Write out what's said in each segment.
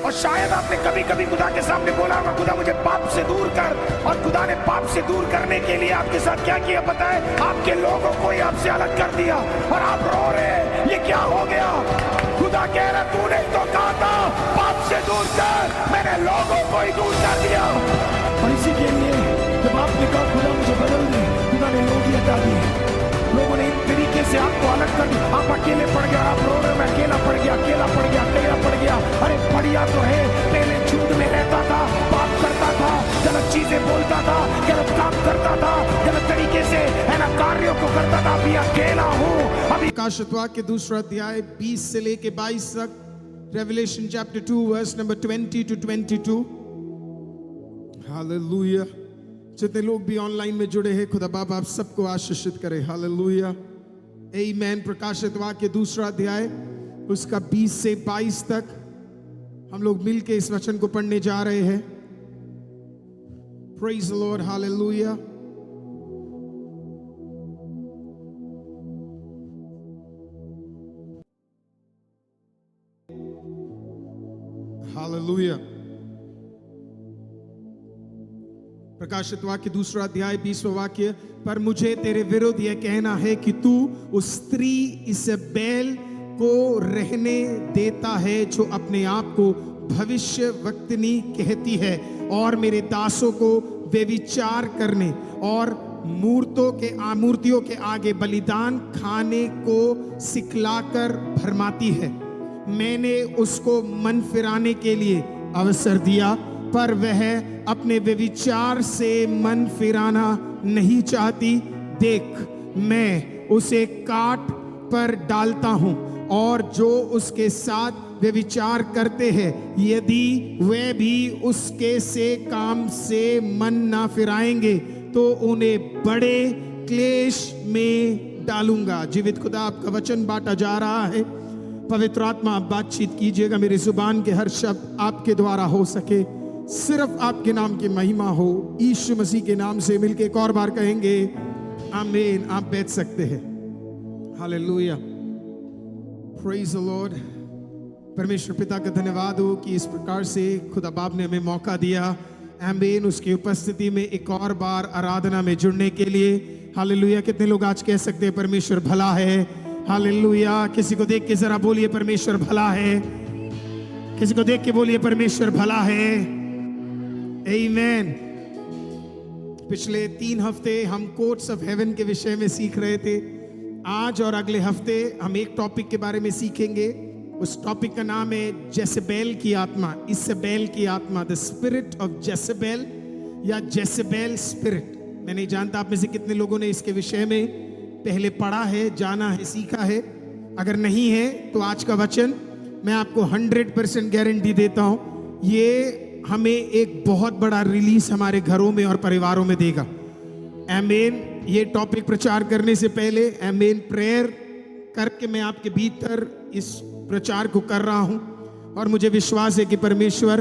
और शायद आपने कभी कभी खुदा के सामने बोला होगा, खुदा मुझे पाप से दूर कर, और खुदा ने पाप से दूर करने के लिए आपके साथ क्या किया पता है? आपके लोगों को ही आपसे अलग कर दिया और आप रो रहे हैं, ये क्या हो गया? खुदा कह रहा तूने तो कहा था पाप से दूर कर, मैंने लोगों को ही दूर कर दिया। और इसी के लिए जब आपने कहा खुदा मुझे बदल दे, खुदा ने लोग ही हटा दिए। लोगों ने इन तरीके से आपको अलग कर दिया, आप अकेले पड़ गए, आप रो रहे हो मैं अकेला पड़ गया, अकेला पड़ गया, अकेला पड़ गया। अरे बढ़िया तो है, पहले झुंड में रहता था, पाप करता था, गलत चीजें बोलता था, गलत काम करता था, गलत तरीके से है ना कार्यों को करता था, अभी अकेला हूँ। अभी प्रकाशित वाक्य दूसरा अध्याय 20 से लेके 22 तक, Revelation chapter 2 verse number 20 to 22। Hallelujah. जितने लोग भी ऑनलाइन में जुड़े हैं, खुदा बाप आप सबको आशीषित करे। हालेलुया, आमीन। प्रकाशित वाक्य दूसरा अध्याय उसका 20 से 22 तक हम लोग मिलके इस वचन को पढ़ने जा रहे हैं। Praise the Lord, hallelujah. Hallelujah. प्रकाशित वाक्य दूसरा अध्याय 20वां वाक्य, पर मुझे तेरे विरुद्ध यह कहना है कि तू उस स्त्री इसेबेल को रहने देता है जो अपने आप को भविष्यवक्तिनी कहती है और मेरे दासों को व्यभिचार करने और मूर्तियों के आगे बलिदान खाने को सिखलाकर भरमाती है। मैंने उसको मन फिराने के लिए अवसर दिया, पर वह अपने व्यभिचार से मन फिराना नहीं चाहती। देख, मैं उसे काट पर डालता हूं और जो उसके साथ व्यभिचार करते हैं, यदि वे भी उसके से काम से मन ना फिराएंगे तो उन्हें बड़े क्लेश में डालूंगा। जीवित खुदा आपका वचन बांटा जा रहा है। पवित्र आत्मा आप बातचीत कीजिएगा, मेरी जुबान के हर शब्द आपके द्वारा हो सके, सिर्फ आपके नाम की महिमा हो। यीशु मसीह के नाम से मिलके एक और बार कहेंगे आमीन। आप बैठ सकते हैं। Hallelujah, praise the Lord. परमेश्वर पिता का धन्यवाद हो कि इस प्रकार से खुदा बाप ने हमें मौका दिया, आमीन, उसकी उपस्थिति में एक और बार आराधना में जुड़ने के लिए। हालेलुया। कितने लोग आज कह सकते हैं परमेश्वर भला है? हालेलुया। किसी को देख के जरा बोलिए परमेश्वर भला है। किसी को देख के बोलिए परमेश्वर भला है। आमीन। पिछले 3 हफ्ते हम कोर्ट्स ऑफ हेवन के विषय में सीख रहे थे। आज और अगले हफ्ते हम एक टॉपिक के बारे में सीखेंगे। उस टॉपिक का नाम है जेसेबेल की आत्मा, इसेबेल की आत्मा, द स्पिरिट ऑफ जेसेबेल या जेसेबेल स्पिरिट। मैं नहीं जानता आप में से कितने लोगों ने इसके विषय में पहले पढ़ा है, जाना है, सीखा है। अगर नहीं है तो आज का वचन मैं आपको 100% गारंटी देता हूं, ये हमें एक बहुत बड़ा रिलीज हमारे घरों में और परिवारों में देगा। आमीन। ये टॉपिक प्रचार करने से पहले आमीन प्रेयर करके मैं आपके भीतर इस प्रचार को कर रहा हूं और मुझे विश्वास है कि परमेश्वर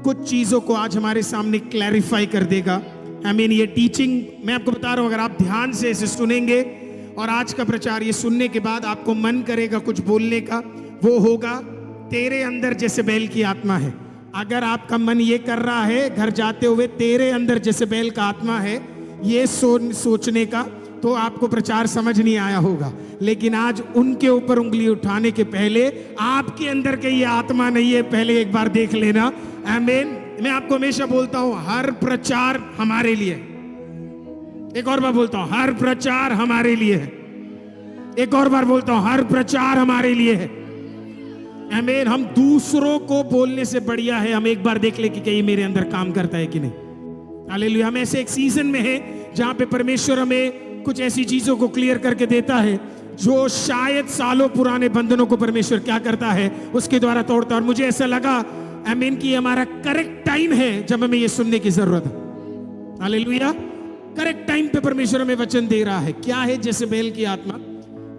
कुछ चीजों को आज हमारे सामने क्लैरिफाई कर देगा। आमीन। ये टीचिंग मैं आपको बता रहा हूं, अगर आप ध्यान से इसे सुनेंगे और आज का प्रचार ये सुनने के बाद आपको मन करेगा कुछ बोलने का, वो होगा तेरे अंदर जेसेबेल की आत्मा है। अगर आपका मन ये कर रहा है घर जाते हुए तेरे अंदर जेसेबेल का आत्मा है, ये सोचने का, तो आपको प्रचार समझ नहीं आया होगा। लेकिन आज उनके ऊपर उंगली उठाने के पहले आपके अंदर के ये आत्मा नहीं है, पहले एक बार देख लेना। आमीन। मैं आपको हमेशा बोलता हूं हर प्रचार हमारे लिए, एक और बार बोलता हूं हर प्रचार हमारे लिए है। एक और बार बोलता हूं हर प्रचार हमारे लिए है। आमीन। हम दूसरों को बोलने से बढ़िया है हम एक बार देख ले कि कहीं मेरे अंदर काम करता है कि नहीं। हालेलुया। हम ऐसे एक सीजन में है जहां पे परमेश्वर हमें कुछ ऐसी चीजों को क्लियर करके देता है जो शायद सालों पुराने बंधनों को परमेश्वर क्या करता है उसके द्वारा तोड़ता है। और मुझे ऐसा लगा आमीन कि हमारा करेक्ट टाइम है जब हमें ये सुनने की जरूरत है। हालेलुया। करेक्ट टाइम पे परमेश्वर हमें वचन दे रहा है। क्या है जेसेबेल की आत्मा?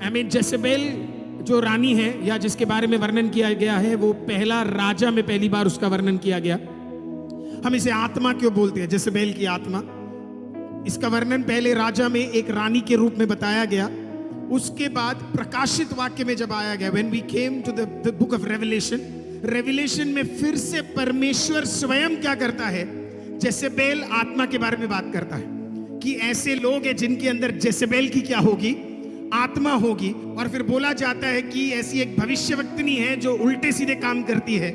आमीन। जेसेबेल जो रानी है या जिसके बारे में वर्णन किया गया है, वो पहला राजा में पहली बार उसका वर्णन किया गया। हम इसे आत्मा क्यों बोलते हैं, जेसेबेल की आत्मा? इसका वर्णन पहले राजा में एक रानी के रूप में बताया गया। उसके बाद प्रकाशित वाक्य में जब आया गया, when we came to the book of Revelation, revelation में फिर से परमेश्वर स्वयं क्या करता है, जेसेबेल आत्मा के बारे में बात करता है कि ऐसे लोग हैं जिनके अंदर जेसेबेल की क्या होगी, आत्मा होगी। और फिर बोला जाता है कि ऐसी एक भविष्यवक्तनी है जो उल्टे सीधे काम करती है।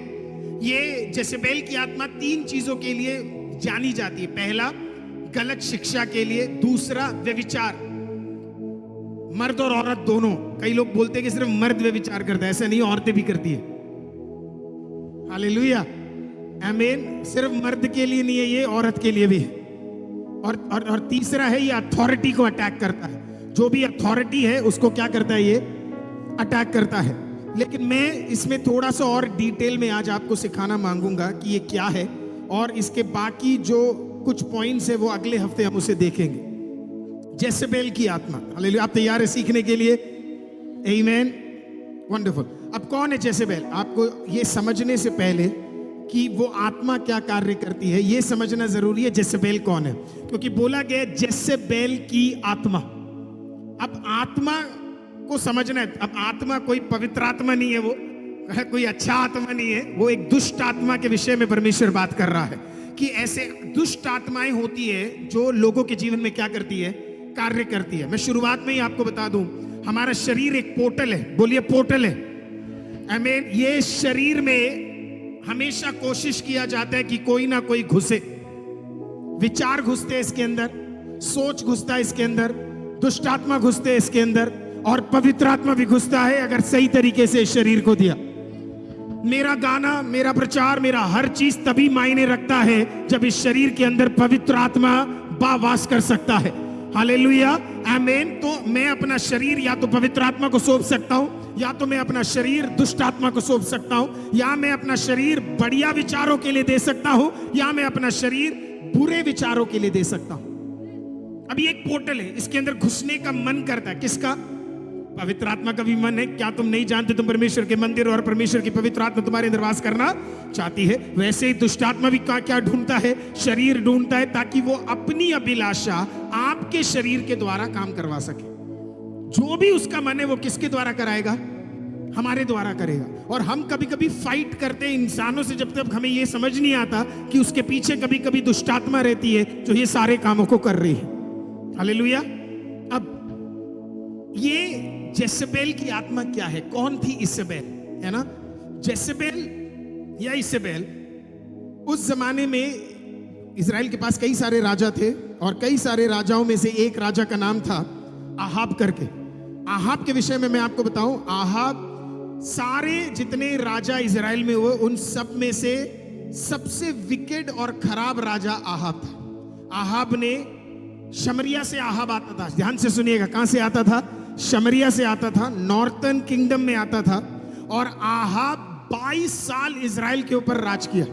ये जेसेबेल की आत्मा 3 चीजों के लिए जानी जाती है। पहला, गलत शिक्षा के लिए। दूसरा, व्यभिचार, मर्द और औरत दोनों। कई लोग बोलते हैं कि सिर्फ मर्द व्यभिचार करता है, ऐसा नहीं, औरतें भी करती है। हालेलुया, आमीन। सिर्फ मर्द के लिए नहीं है ये, औरत के लिए भी है। और तीसरा है, ये अथॉरिटी को अटैक करता है। जो भी अथॉरिटी है उसको क्या करता है, ये अटैक करता है। लेकिन मैं इसमें थोड़ा सा और डिटेल में आज आपको सिखाना मांगूंगा कि ये क्या है, और इसके बाकी जो कुछ पॉइंट्स है वो अगले हफ्ते हम उसे देखेंगे। जेसेबेल की आत्मा। हालेलुया, आप तैयार है सीखने के लिए? आमीन, वंडरफुल। अब कौन है जेसेबेल? आपको ये समझने से पहले कि वो आत्मा क्या कार्य करती है, ये समझना जरूरी है। जेसेबेल कौन है? क्योंकि बोला गया जेसेबेल की आत्मा। अब आत्मा को समझना है। अब आत्मा कोई पवित्र आत्मा नहीं है, वो कोई अच्छा आत्मा नहीं है, वो एक दुष्ट आत्मा के विषय में परमेश्वर बात कर रहा है कि ऐसे दुष्ट आत्माएं होती है जो लोगों के जीवन में क्या करती है, कार्य करती है। मैं शुरुआत में ही आपको बता दूं, हमारा शरीर एक पोर्टल है। बोलिए पोर्टल है। आमीन। ये शरीर में हमेशा कोशिश किया जाता है कि कोई ना कोई घुसे। विचार घुसते हैं इसके अंदर, सोच घुसता है इसके अंदर, दुष्ट आत्मा घुसते हैं इसके अंदर, और पवित्र आत्मा भी घुसता है अगर सही तरीके से शरीर को दिया। मेरा गाना, मेरा प्रचार, मेरा हर चीज तभी मायने रखता है जब इस शरीर के अंदर पवित्र आत्मा वास कर सकता है। हालेलुया, आमीन। तो मैं अपना शरीर या तो पवित्र आत्मा को सौंप सकता हूं, या तो मैं अपना शरीर दुष्ट आत्मा को सौंप सकता हूं, या मैं अपना शरीर बढ़िया विचारों के लिए दे सकता हूं, या मैं अपना शरीर बुरे विचारों के लिए दे सकता हूं। अभी एक पोर्टल है, इसके अंदर घुसने का मन करता है। किसका? पवित्र आत्मा का भी मन है। क्या तुम नहीं जानते तुम परमेश्वर के मंदिर और परमेश्वर की पवित्र आत्मा तुम्हारे अंदर वास करना चाहती है? वैसे ही दुष्ट आत्मा भी क्या ढूंढता है? शरीर ढूंढता है, ताकि वो अपनी अभिलाषा आपके शरीर के द्वारा काम करवा सके। जो भी उसका मन है वो किसके द्वारा कराएगा? हमारे द्वारा करेगा। और हम कभी कभी फाइट करते हैं इंसानों से, जब तक हमें ये समझ नहीं आता कि उसके पीछे कभी कभी दुष्ट आत्मा रहती है जो ये सारे कामों को कर रही है। हालेलुया। अब ये जेसेबेल की आत्मा क्या है? कौन थी इसेबेल? है ना, जेसेबेल या इसेबेल। उस जमाने में इजराइल के पास कई सारे राजा थे, और कई सारे राजाओं में से एक राजा का नाम था आहाब करके। आहाब के विषय में मैं आपको बताऊं, आहाब सारे जितने राजा इजराइल में हुए उन सब में से सबसे विकेड और खराब राजा आहाब था। आहाब ने शमरिया से आहाब आता था। ध्यान से सुनिएगा, कहां से आता था? शमरिया से आता था, नॉर्थर्न किंगडम में आता था। और आहाब 22 साल इजराइल के ऊपर राज किया।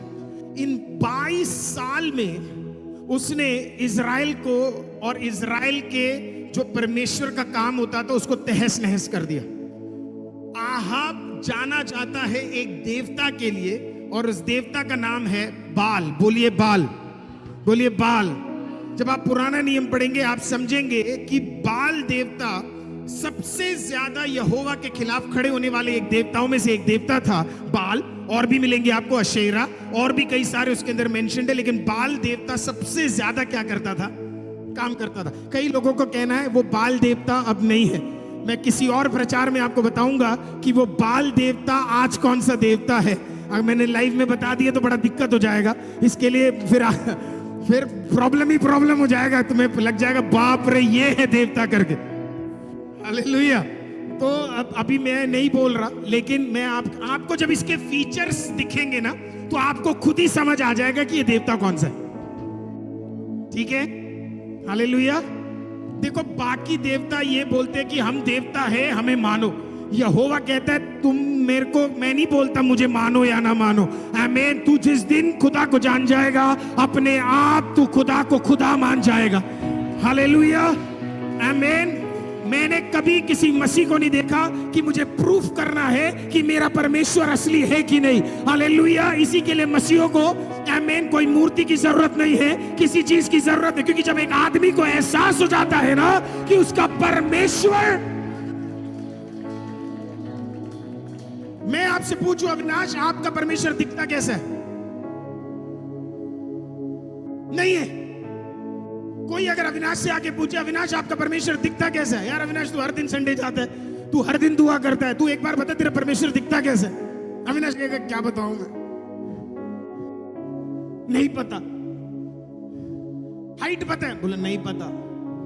इन 22 साल में उसने इजराइल को और इजराइल के जो परमेश्वर का काम होता था उसको तहस नहस कर दिया। आहाब जाना जाता है एक देवता के लिए, और उस देवता का नाम है बाल। बोलिए बाल, बोलिए बाल। जब आप पुराना नियम पढ़ेंगे आप समझेंगे कि बाल देवता सबसे ज्यादा यहोवा के खिलाफ खड़े होने वाले एक देवताओं में से एक देवता था बाल। और भी मिलेंगे आपको, अशेरा और भी कई सारे उसके अंदर मेंशन्ड है, लेकिन बाल देवता सबसे ज्यादा क्या करता था? काम करता था। कई लोगों को कहना है वो बाल देवता अब नहीं है। मैं किसी और प्रचार में आपको बताऊंगा कि वो बाल देवता आज कौन सा देवता है। अगर मैंने लाइव में बता दिया तो बड़ा दिक्कत हो जाएगा, इसके लिए फिर प्रॉब्लम ही प्रॉब्लम हो जाएगा, तुम्हें लग जाएगा बाप रे ये है देवता करके। हालेलुया। तो अब अभी मैं नहीं बोल रहा, लेकिन मैं आपको जब इसके फीचर्स दिखेंगे ना तो आपको खुद ही समझ आ जाएगा कि ये देवता कौन सा है। ठीक है, हालेलुया। देखो, बाकी देवता ये बोलते हैं कि हम देवता है, हमें मानो। यहोवा कहता है तुम मेरे को, मैं नहीं बोलता मुझे मानो या ना मानो। आमीन। तू जिस दिन खुदा को जान जाएगा अपने आप तू खुदा को खुदा मान जाएगा। हालेलुया, आमीन। मैंने कभी किसी मसीह को नहीं देखा कि मुझे प्रूफ करना है कि मेरा परमेश्वर असली है कि नहीं। हालेलुया। इसी के लिए मसीहों को आमीन कोई मूर्ति की जरूरत नहीं है, किसी चीज की जरूरत है, क्योंकि जब एक आदमी को एहसास हो जाता है ना कि उसका परमेश्वर, मैं मैं आपसे पूछूं अविनाश, आपका परमेश्वर दिखता कैसा है? नहीं है। कोई अगर अविनाश से आके पूछे अविनाश आपका परमेश्वर दिखता कैसा है? यार अविनाश तू हर दिन संडे जाता है, तू हर दिन दुआ करता है, तू एक बार बता तेरा परमेश्वर दिखता कैसा है? अविनाश कहेगा क्या बताऊं मैं, नहीं पता। हाइट पता है? बोला नहीं पता।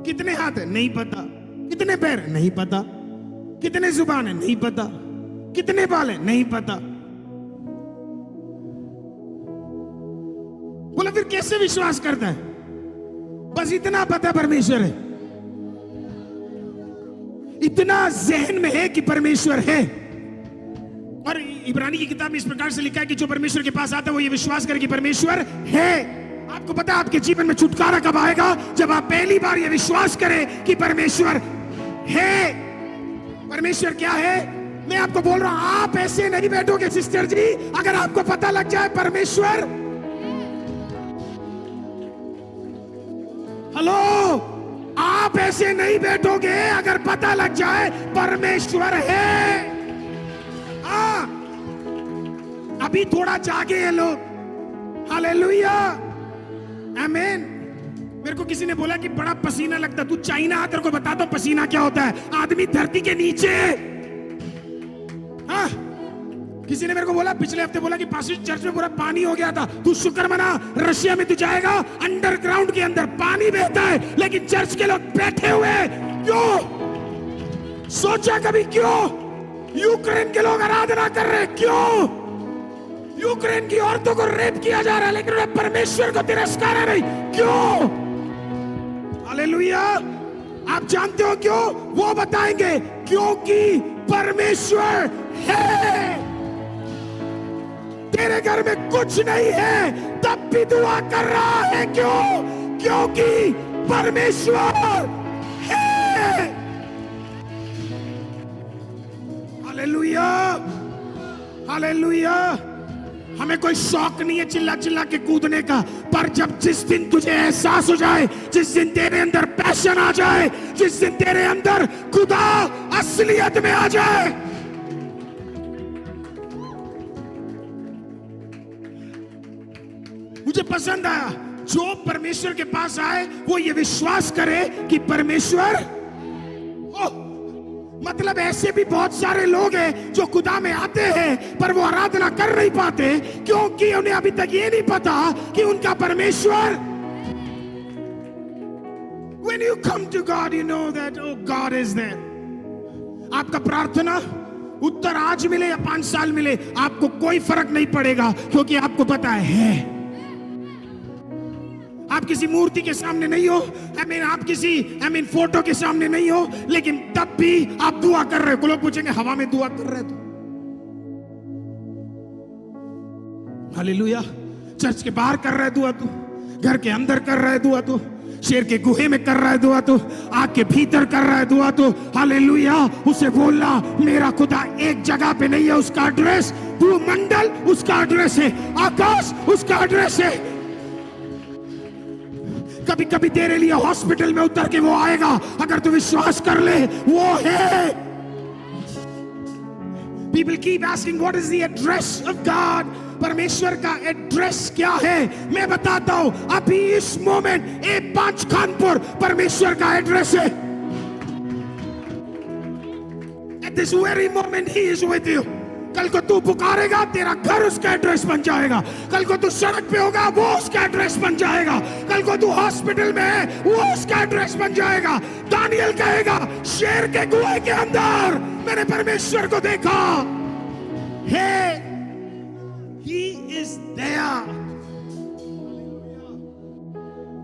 कितने हाथ है? नहीं पता। कितने पैर है? नहीं पता। कितने जुबान है? नहीं पता। कितने बाल है? नहीं पता। बोला फिर कैसे विश्वास करता है? बस इतना पता परमेश्वर है, इतना जहन में है कि परमेश्वर है। और इब्रानी की किताब में इस प्रकार से लिखा है कि जो परमेश्वर के पास आता है वो ये विश्वास करे कि परमेश्वर है। आपको पता है आपके जीवन में छुटकारा कब आएगा? जब आप पहली बार ये विश्वास करें कि परमेश्वर है। परमेश्वर क्या है? मैं आपको बोल रहा हूं, आप ऐसे नहीं बैठोगे सिस्टर जी अगर आपको पता लग जाए परमेश्वर। हेलो, आप ऐसे नहीं बैठोगे अगर पता लग जाए परमेश्वर है। अभी थोड़ा जागे हैं लोग। हालेलुया, आमीन। मेरे को किसी ने बोला कि बड़ा पसीना लगता, तू चाइना आ, तेरे को बताता हूं पसीना क्या होता है। आदमी धरती के नीचे। हाँ, किसी ने मेरे को बोला पिछले हफ्ते, बोला कि पास चर्च में पूरा पानी हो गया था। तू शुक्र मना, रशिया में तू जाएगा अंडरग्राउंड के अंदर पानी बहता है, लेकिन चर्च के लोग बैठे हुए। क्यों? सोचा कभी क्यों? यूक्रेन के लोग आराधना कर रहे, क्यों? यूक्रेन की औरतों को रेप किया जा रहा है, लेकिन उन्हें परमेश्वर को तिरस्कार है नहीं, क्यों? हालेलुया। आप जानते हो क्यों? वो बताएंगे, क्योंकि परमेश्वर है। तेरे घर में कुछ नहीं है तब भी दुआ कर रहा है, क्यों? क्योंकि परमेश्वर है। Hallelujah, hallelujah. हमें कोई शौक नहीं है चिल्ला चिल्ला के कूदने का, पर जब जिस दिन तुझे एहसास हो जाए, जिस दिन तेरे अंदर पैशन आ जाए, जिस दिन तेरे अंदर खुदा असलियत में आ जाए, मुझे पसंद आया जो परमेश्वर के पास आए वो ये विश्वास करे कि परमेश्वर। मतलब ऐसे भी बहुत सारे लोग हैं जो खुदा में आते हैं पर वो आराधना कर नहीं पाते, क्योंकि उन्हें अभी तक ये नहीं पता कि उनका परमेश्वर। When you come to God, you know that oh God is there. आपका प्रार्थना उत्तर आज मिले या 5 साल मिले, आपको कोई फर्क नहीं पड़ेगा, क्योंकि आपको पता है। आप किसी मूर्ति के सामने नहीं हो, आप किसी फोटो के सामने नहीं हो, लेकिन तब भी आप दुआ कर रहे हो। लोग पूछेंगे हवा में दुआ कर रहे हो? हालेलुया। चर्च के बाहर कर रहा है दुआ तू, घर के अंदर कर रहा है दुआ तू, शेर के गुहे में कर रहा है दुआ तू, आग के भीतर कर रहा है दुआ तू। हालेलुया। उसे बोलना मेरा खुदा एक जगह पे नहीं है, उसका एड्रेस भूमंडल उसका एड्रेस है, आकाश उसका एड्रेस है। कभी कभी तेरे लिए हॉस्पिटल में उतर के वो आएगा, अगर तू विश्वास कर ले वो है। People keep asking what is the address of God? परमेश्वर का एड्रेस क्या है? मैं बताता हूं, अभी इस मोमेंट A5 खानपुर परमेश्वर का एड्रेस है। At this very moment he is with you. कल को तू पुकारेगा, तेरा घर उसका एड्रेस बन जाएगा। कल को तू सड़क पे होगा, वो उसका एड्रेस बन जाएगा। कल को तू हॉस्पिटल में है, वो उसका एड्रेस बन जाएगा। दानियल कहेगा शेर के गुहे के अंदर मैंने परमेश्वर को देखा है। He is there.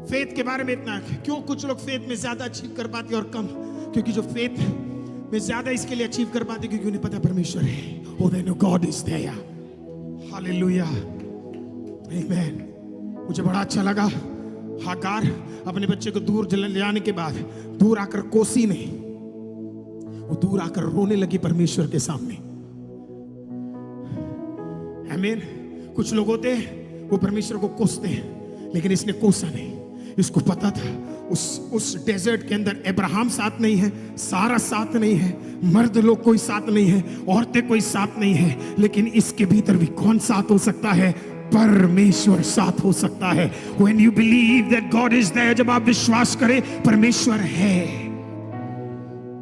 फेथ के बारे में इतना, क्यों कुछ लोग फेथ में ज्यादा अचीव कर पाते और कम? क्योंकि जो फेथ में ज्यादा इसके लिए अचीव कर पाते क्योंकि उन्हें पता परमेश्वर है। Oh, they know God is there. Hallelujah. Amen. मुझे बड़ा अच्छा लगा, हागार अपने बच्चे को दूर ले जाने के बाद दूर आकर कोसी ने, वो दूर आकर रोने लगी परमेश्वर के सामने। आमीन। कुछ लोग होते वो परमेश्वर को कोसते हैं, लेकिन इसने कोसा नहीं। इसको पता था उस डेजर्ट के अंदर अब्राहम साथ नहीं है, सारा साथ नहीं है, मर्द लोग कोई साथ नहीं है, औरतें कोई साथ नहीं है, लेकिन इसके भीतर भी कौन साथ हो सकता है? परमेश्वर साथ हो सकता है। When you believe that God is there, जब आप विश्वास करें परमेश्वर है,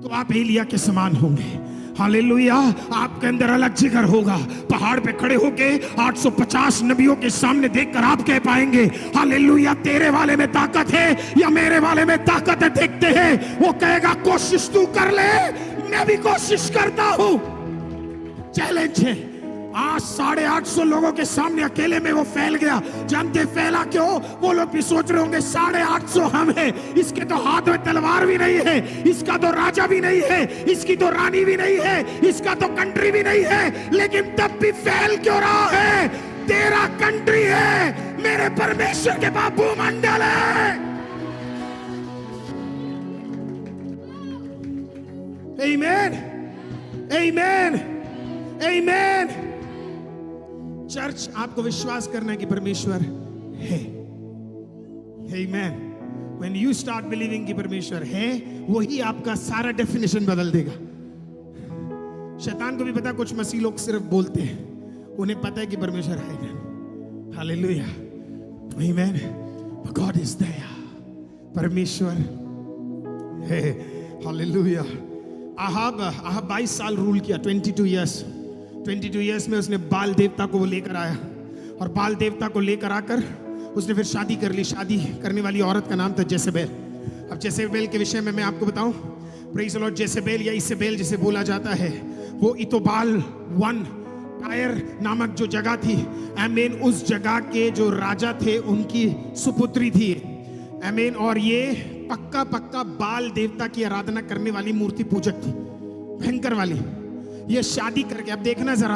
तो आप एलिया के समान होंगे। हालेलुया। आपके अंदर अलग जिगर होगा। पहाड़ पे खड़े होके 850 नबियों के सामने देखकर आप कह पाएंगे, हालेलुया, तेरे वाले में ताकत है या मेरे वाले में ताकत है, देखते हैं। वो कहेगा कोशिश तू कर ले, मैं भी कोशिश करता हूं। चैलेंज है। आज 850 लोगों के सामने अकेले में वो फैल गया। जानते फैला क्यों? वो लोग भी सोच रहे होंगे 850 हम हैं, इसके तो हाथ में तलवार भी नहीं है, इसका तो राजा भी नहीं है, इसकी तो रानी भी नहीं है, इसका तो कंट्री भी नहीं है, लेकिन तब भी फैल क्यों रहा है? तेरा कंट्री है, मेरे परमेश्वर के पास भूमंडल है। आमीन, आमीन, आमीन। चर्च, आपको विश्वास करना है कि परमेश्वर है। आमीन। When you start believing कि परमेश्वर है, वही आपका सारा डेफिनेशन बदल देगा। शैतान को भी पता, कुछ मसीह लोग सिर्फ बोलते हैं, उन्हें पता है कि परमेश्वर है। हालेलुया, आमीन। God is there, परमेश्वर है। हालेलुया। आहाब 22 साल रूल किया, 22 ईयर्स में उसने बाल देवता को वो लेकर आया, और बाल देवता को लेकर आकर उसने फिर शादी कर ली। शादी करने वाली औरत का नाम था जेसेबेल। अब जेसेबेल के विषय में मैं आपको बताऊं, प्रेज़ द लॉर्ड। जेसेबेल या इसेबेल जिसे बोला जाता है, वो इतोबाल 1 टायर नामक जो जगह थी, आमीन, उस जगह के जो राजा थे उनकी सुपुत्री थी, आमीन। और ये पक्का बाल देवता की आराधना करने वाली मूर्ति पूजक थी, भयंकर वाली। ये शादी करके, अब देखना जरा,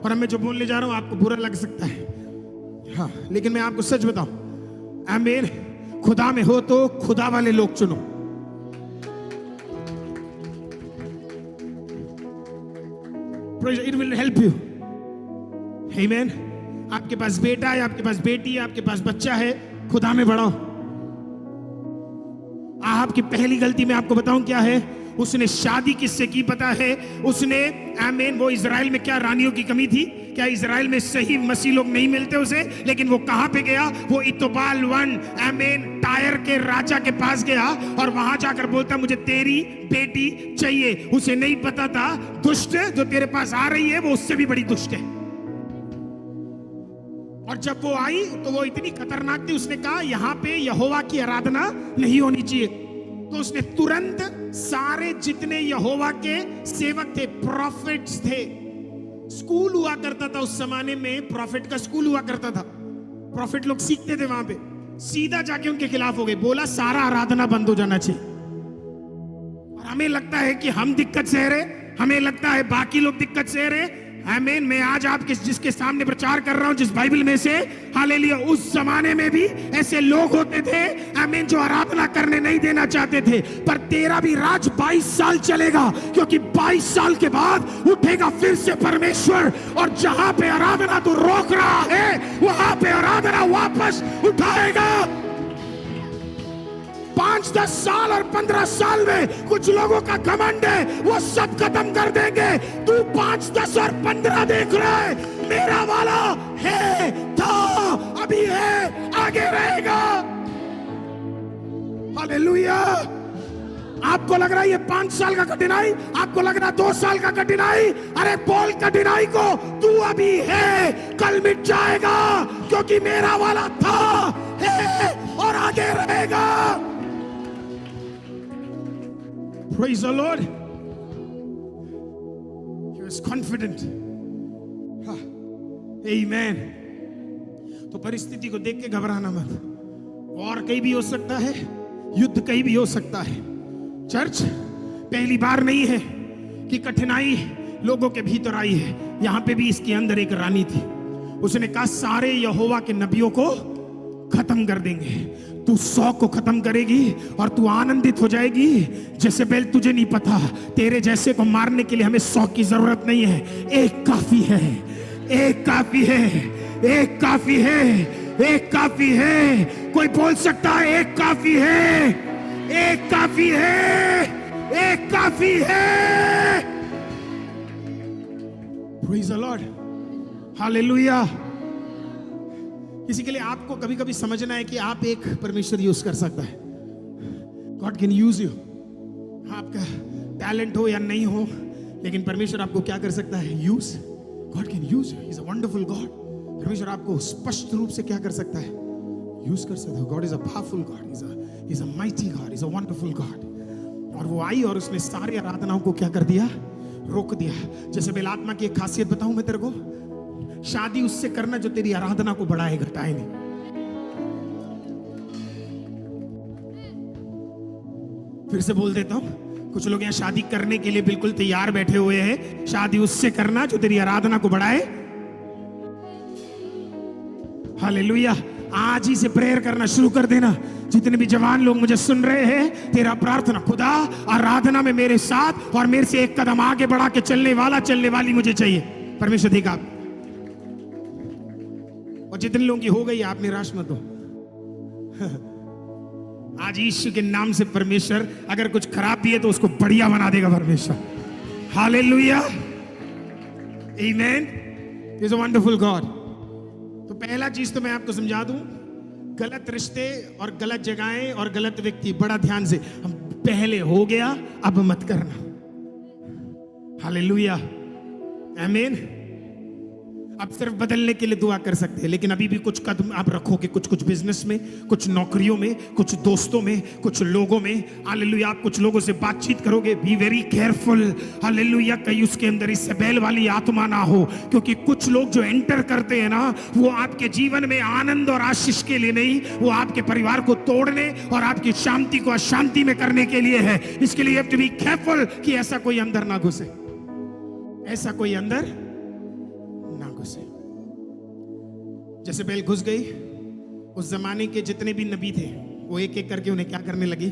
और मैं जो बोलने जा रहा हूं आपको बुरा लग सकता है, हाँ, लेकिन मैं आपको सच बताऊं, आमीन, खुदा में हो तो खुदा वाले लोग चुनो। It will help you. आमीन। आपके पास बेटा है, आपके पास बेटी है, आपके पास बच्चा है, खुदा में बढ़ाओ। आपकी पहली गलती मैं आपको बताऊं क्या है? उसने शादी किससे की पता है? उसने, आमीन, वो इजराइल में क्या रानियों की कमी थी? क्या इजराइल में सही मसीह लोग नहीं मिलते उसे? लेकिन वो कहां पे गया? वो इतोबाल 1, आमीन, टायर के राजा के पास गया, और वहां जाकर बोलता मुझे तेरी बेटी चाहिए। उसे नहीं पता था दुष्ट जो तेरे पास आ रही है वो उससे भी बड़ी दुष्ट है। और जब वो आई तो वो इतनी खतरनाक थी, उसने कहा यहां पे यहोवा की आराधना नहीं होनी चाहिए। तो उसने तुरंत सारे जितने यहोवा के सेवक थे, प्रॉफिट्स थे, स्कूल हुआ करता था उस जमाने में, प्रॉफिट का स्कूल हुआ करता था, प्रॉफिट लोग सीखते थे वहां पे, सीधा जाके उनके खिलाफ हो गए, बोला सारा आराधना बंद हो जाना चाहिए। और हमें लगता है कि हम दिक्कत सह रहे, हमें लगता है बाकी लोग दिक्कत सह रहे। आमीन। मैं आज आपके जिसके सामने प्रचार कर रहा हूं, जिस बाइबल में से, हालेलुया, उस जमाने में भी ऐसे लोग होते थे, आमीन, जो आराधना करने नहीं देना चाहते थे। पर तेरा भी राज 22 साल चलेगा, क्योंकि 22 साल के बाद उठेगा फिर से परमेश्वर, और जहां पे आराधना तू रोक रहा है वहां पे आराधना वापस उठाएगा। 5, 10 साल और 15 साल में कुछ लोगों का घमंड है, वो सब खत्म कर देंगे। तू 5, 10 और 15 देख रहा है, मेरा वाला है, था, अभी है, आगे रहेगा। हालेलुया। आपको लग रहा है ये 5 साल का कठिनाई, आपको लग रहा है 2 साल का कठिनाई, अरे बोल कठिनाई को, तू अभी है, कल मिट जाएगा, क्योंकि मेरा वाला था, है और आगे रहेगा। Praise the Lord. He was confident. Amen. तो परिस्थिति को देख के घबराना मत। वॉर कहीं भी हो सकता है, युद्ध कहीं भी हो सकता है। चर्च, पहली बार नहीं है कि कठिनाई लोगों के भीतर आई है। यहां पे भी इसके अंदर एक रानी थी, उसने कहा सारे यहोवा के नबियों को खत्म कर देंगे, तू 100 को खत्म करेगी और तू आनंदित हो जाएगी। जेसेबेल, तुझे नहीं पता, तेरे जैसे को मारने के लिए हमें 100 की जरूरत नहीं है, एक काफी है, एक काफी है, एक काफी है। एक काफी है। कोई बोल सकता है एक काफी है, एक काफी है, एक काफी है। Praise the Lord, hallelujah. किसी के लिए आपको कभी कभी समझना है कि आप एक परमेश्वर यूज कर सकता है। God can use you. आपका टैलेंट हो या नहीं हो, लेकिन परमेश्वर आपको क्या कर सकता है? Use. God can use you. He is a wonderful God. परमेश्वर आपको स्पष्ट रूप से क्या कर सकता है? यूज कर सकता है। God is a powerful God, is a mighty God, is a wonderful God. और वो आई और उसने सारी आराधनाओं को क्या कर दिया? रोक दिया। जैसे बेलात्मा की एक खासियत बताऊं मैं तेरे को, शादी उससे करना जो तेरी आराधना को बढ़ाए घटाए नहीं। फिर से बोल देता हूं, कुछ लोग यहाँ शादी करने के लिए बिल्कुल तैयार बैठे हुए हैं। शादी उससे करना जो तेरी आराधना को बढ़ाए। हालेलुया। आज ही से प्रेयर करना शुरू कर देना। जितने भी जवान लोग मुझे सुन रहे हैं, तेरा प्रार्थना, खुदा आराधना में मेरे साथ और मेरे से एक कदम आगे बढ़ा के चलने वाली मुझे चाहिए। परमेश्वर देगा। और जितने लोगों की हो गई, आप निराश मत हो। आज यीशु के नाम से परमेश्वर अगर कुछ खराब भी है तो उसको बढ़िया बना देगा परमेश्वर। Hallelujah, amen. He is a wonderful God. तो पहला चीज तो मैं आपको समझा दूं, गलत रिश्ते और गलत जगहें और गलत व्यक्ति, बड़ा ध्यान से, हम पहले हो गया अब मत करना। हालेलुया, आमीन। आप सिर्फ बदलने के लिए दुआ कर सकते हैं, लेकिन अभी भी कुछ कदम आप रखोगे, कुछ बिजनेस में, कुछ नौकरियों में, कुछ दोस्तों में, कुछ लोगों में। हालेलुया। आप कुछ लोगों से बातचीत करोगे, बी वेरी केयरफुल। हालेलुया। कहीं उसके अंदर इसेबेल वाली आत्मा ना हो, क्योंकि कुछ लोग जो एंटर करते हैं ना, वो आपके जीवन में आनंद और आशीष के लिए नहीं, वो आपके परिवार को तोड़ने और आपकी शांति को अशांति में करने के लिए है। इसके लिए बी केयरफुल कि ऐसा कोई अंदर ना घुसे, ऐसा कोई अंदर ना घुसे। जैसे बेल घुस गई, उस जमाने के जितने भी नबी थे वो एक एक करके उन्हें क्या करने लगी?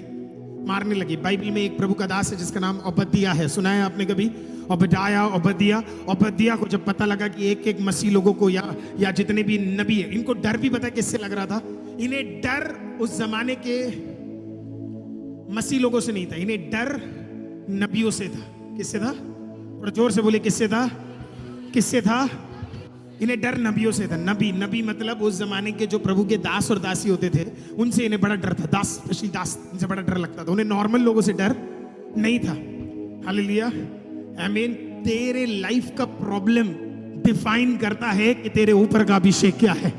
मारने लगी। बाइबल में एक प्रभु का दास है जिसका नाम ओबद्याह है। सुना है आपने कभी? ओबद्याह को जब पता लगा कि एक एक मसीह लोगों को या जितने भी नबी है, इनको डर भी पता किससे लग रहा था? इन्हें डर उस जमाने के मसीह लोगों से नहीं था, इन्हें डर नबियों से था। किससे था? और जोर से बोले, किससे था? किससे था? इन्हें डर नबियों से था। नबी मतलब उस जमाने के जो प्रभु के दास और दासी होते थे, उनसे इन्हें बड़ा डर था। दास, इनसे बड़ा डर लगता था। उन्हें नॉर्मल लोगों से डर नहीं था। हालेलुया, आमीन। तेरे लाइफ का प्रॉब्लम डिफाइन करता है कि तेरे ऊपर का अभिषेक क्या है।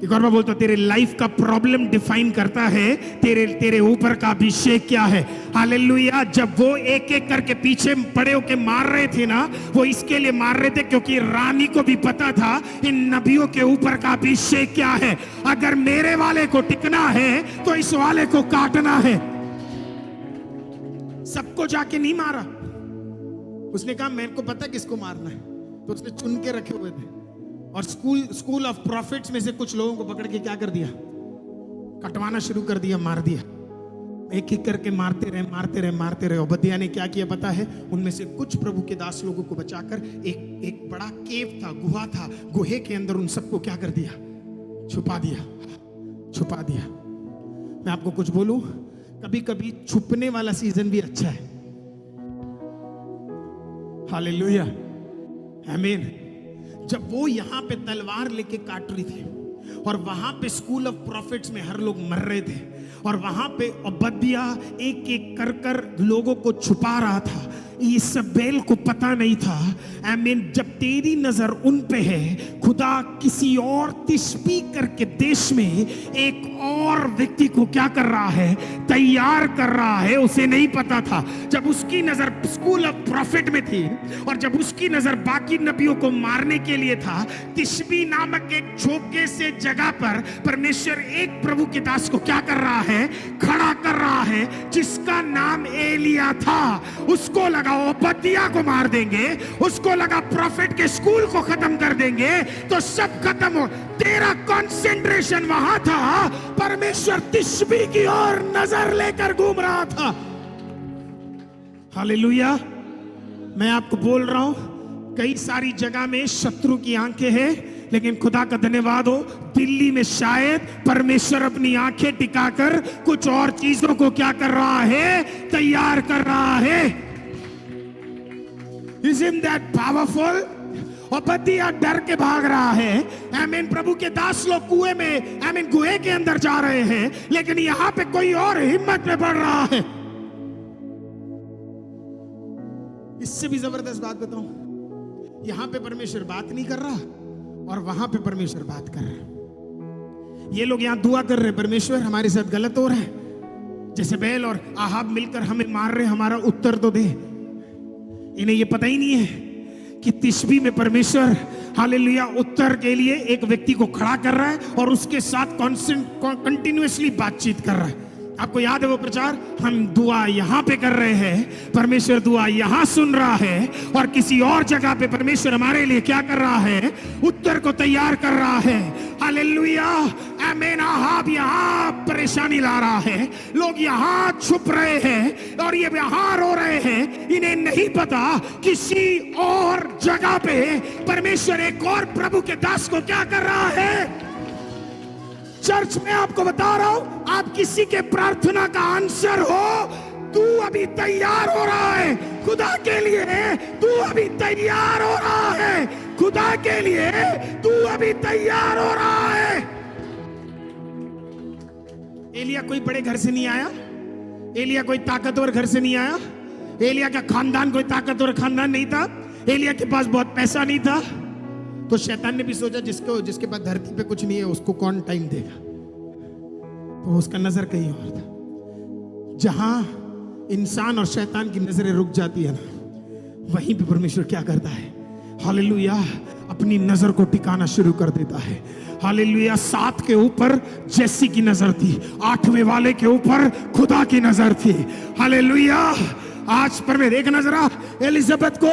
एक और बार बोलता हूं, तेरे लाइफ का प्रॉब्लम डिफाइन करता है तेरे ऊपर का अभिषेक क्या है। हालेलुया। जब वो एक एक करके पीछे पड़े होके मार रहे थे ना, वो इसके लिए मार रहे थे क्योंकि रानी को भी पता था इन नबियों के ऊपर का अभिषेक क्या है। अगर मेरे वाले को टिकना है तो इस वाले को काटना है। सबको जाके नहीं मारा। उसने कहा मेरे को पता है किसको मारना है, तो उसने चुन के रखे हुए थे। और स्कूल ऑफ प्रॉफिट्स में से कुछ लोगों को पकड़ के क्या कर दिया? कटवाना शुरू कर दिया, मार दिया। एक एक करके मारते रहे। ओबद्याह ने क्या किया पता है? उनमें से कुछ प्रभु के दास लोगों को बचाकर एक बड़ा केव था, गुहा था, गुहे के अंदर उन सबको क्या कर दिया? छुपा दिया। मैं आपको कुछ बोलूं, कभी कभी छुपने वाला सीजन भी अच्छा है। हालेलुया, आमीन। जब वो यहां पे तलवार लेके काट रही थी और वहां पे स्कूल ऑफ प्रॉफिट्स में हर लोग मर रहे थे, और वहां पे ओबद्याह एक एक कर लोगों को छुपा रहा था, इसेबेल को पता नहीं था। आमीन। जब तेरी नजर उन पे है, खुदा किसी और तिश्बी करके देश में एक और व्यक्ति को क्या कर रहा है? तैयार कर रहा है। उसे नहीं पता था। जब उसकी नजर स्कूल ऑफ प्रॉफिट में थी और जब उसकी नजर बाकी नबियों को मारने के लिए था, तिश्बी नामक एक झोंके से जगह पर परमेश्वर एक प्रभु के दास को क्या कर रहा है? खड़ा कर रहा है, जिसका नाम एलिया था। उसको लगा ओबद्याह को मार देंगे, उसको लगा प्रॉफिट के स्कूल को खत्म कर देंगे तो सब खत्म हो। तेरा कंसंट्रेशन वहां था, परमेश्वर तिश्बी की ओर नजर लेकर घूम रहा था। हालेलुया। मैं आपको बोल रहा हूं, कई सारी जगह में शत्रु की आंखें हैं, लेकिन खुदा का धन्यवाद हो, दिल्ली में शायद परमेश्वर अपनी आंखें टिकाकर कुछ और चीजों को क्या कर रहा है, तैयार कर रहा है। Isn't that powerful? और बदिया डर के भाग रहा है। आमीन। प्रभु के दास लोग कुएं में, आमीन, गुहे के अंदर जा रहे हैं, लेकिन यहां पे कोई और हिम्मत में बढ़ रहा है। इससे भी जबरदस्त बात बताऊं, यहां पे परमेश्वर बात नहीं कर रहा और वहां पे परमेश्वर बात कर रहा है। ये लोग यहां दुआ कर रहे हैं, परमेश्वर हमारे साथ गलत हो रहा है, जेसेबेल और आहाब मिलकर हमें मार रहे, हमारा उत्तर तो दे। इन्हें ये पता ही नहीं है कि तिशबी में परमेश्वर हालेलुया उत्तर के लिए एक व्यक्ति को खड़ा कर रहा है और उसके साथ कंटिन्यूअसली बातचीत कर रहा है। आपको याद है वो प्रचार, हम दुआ यहां पे कर रहे हैं, परमेश्वर दुआ यहां सुन रहा है, और किसी और जगह पे परमेश्वर हमारे लिए क्या कर रहा है, उत्तर को तैयार कर रहा है। हालेलुया, आमीन। आहाब यहां परेशानी ला रहा है, लोग यहां छुप रहे हैं और ये यहां रो रहे हैं। इन्हें नहीं पता किसी और जगह पे परमेश्वर एक और प्रभु के दास को क्या कर रहा है। चर्च में आपको बता रहा हूं, आप किसी के प्रार्थना का आंसर हो, तू अभी तैयार हो रहा है खुदा के लिए, तू अभी तैयार हो रहा है खुदा के लिए, तू अभी तैयार हो रहा है। एलिया कोई बड़े घर से नहीं आया, एलिया कोई ताकतवर घर से नहीं आया, एलिया का खानदान कोई ताकतवर खानदान नहीं था, एलिया के पास बहुत पैसा नहीं था। तो शैतान ने भी सोचा जिसके पास धरती पे कुछ नहीं है उसको कौन टाइम देगा, तो उसका नजर कहीं और था। जहां इंसान और शैतान की नजरें रुक जाती है ना, वहीं पे परमेश्वर क्या करता है, हालेलुया, अपनी नजर को टिकाना शुरू कर देता है। हालेलुया। 7 के ऊपर जैसी की नजर थी, 8वें वाले के ऊपर खुदा की नजर थी। हालेलुया। आज पर मैं देख नजरा एलिजाबेथ को,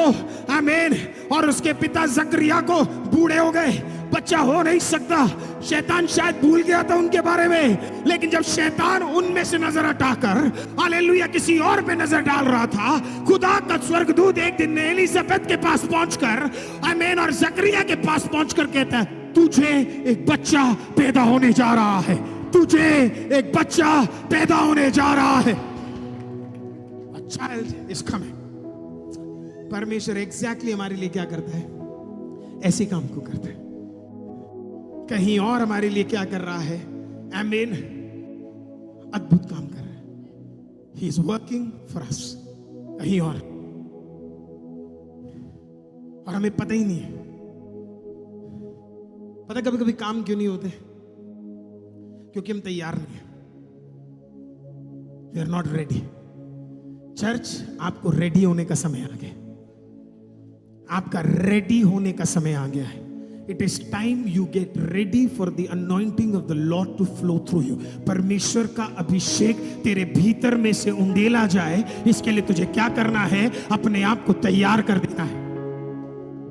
आमीन, और उसके पिता जकरिया को, बूढ़े हो गए, बच्चा हो नहीं सकता। शैतान शायद भूल गया था उनके बारे में, लेकिन जब शैतान उनमें से नजर हटाकर हालेलुया किसी और पे नजर डाल रहा था, खुदा का स्वर्गदूत एक दिन एलिजाबेथ के पास पहुंचकर, आमीन, और जकरिया के पास पहुंचकर कहता है, तुझे एक बच्चा पैदा होने जा रहा है, तुझे एक बच्चा पैदा होने जा रहा है। Child is coming। परमेश्वर एग्जैक्टली हमारे लिए क्या करता है, ऐसे काम को करता है। कहीं और हमारे लिए क्या कर रहा है, आमीन, अद्भुत काम कर रहा है। He is working for us, कहीं और हमें पता ही नहीं है। पता कभी कभी काम क्यों नहीं होते, क्योंकि हम तैयार नहीं है, we are not ready। Church, आपको रेडी होने का समय आ गया, आपका रेडी होने का समय आ गया है। It is time you get ready for the anointing of the Lord to flow through you. परमेश्वर का अभिषेक तेरे भीतर में से उंडेला जाए, इसके लिए तुझे क्या करना है, अपने आप को तैयार कर देना है।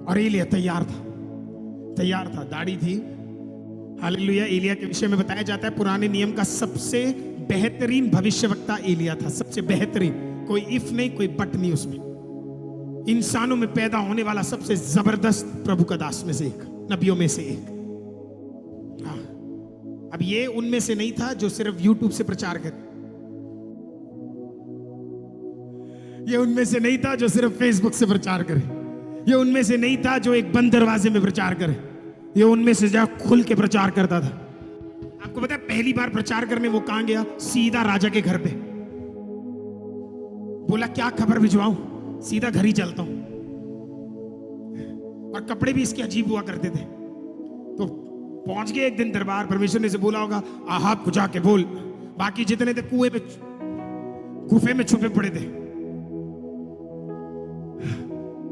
और एलिया तैयार था, दाढ़ी थी। हालेलुया। एलिया के विषय में बताया जाता है, पुराने नियम का सबसे बेहतरीन भविष्यवक्ता एलिया था, सबसे बेहतरीन, कोई इफ नहीं, कोई बट नहीं उसमें। इंसानों में पैदा होने वाला सबसे जबरदस्त प्रभु का दास में से एक, नबियों में से एक। हाँ। अब ये उनमें से नहीं था जो सिर्फ यूट्यूब से प्रचार करे, ये उनमें से नहीं था जो सिर्फ फेसबुक से प्रचार करे, ये उनमें से नहीं था जो एक बंद दरवाजे में प्रचार करे, ये उनमें से जो खुल के प्रचार करता था। आपको पता है पहली बार प्रचार करने वो कहां गया, सीधा राजा के घर पे। बोला क्या खबर भिजवाऊं, सीधा घर ही चलता हूं। और कपड़े भी इसके अजीब हुआ करते थे। तो पहुंच गए एक दिन दरबार, परमेश्वर ने से बोला होगा, आहाब को जाके बोल। बाकी जितने थे कुएं पे, गुफे में छुपे पड़े थे।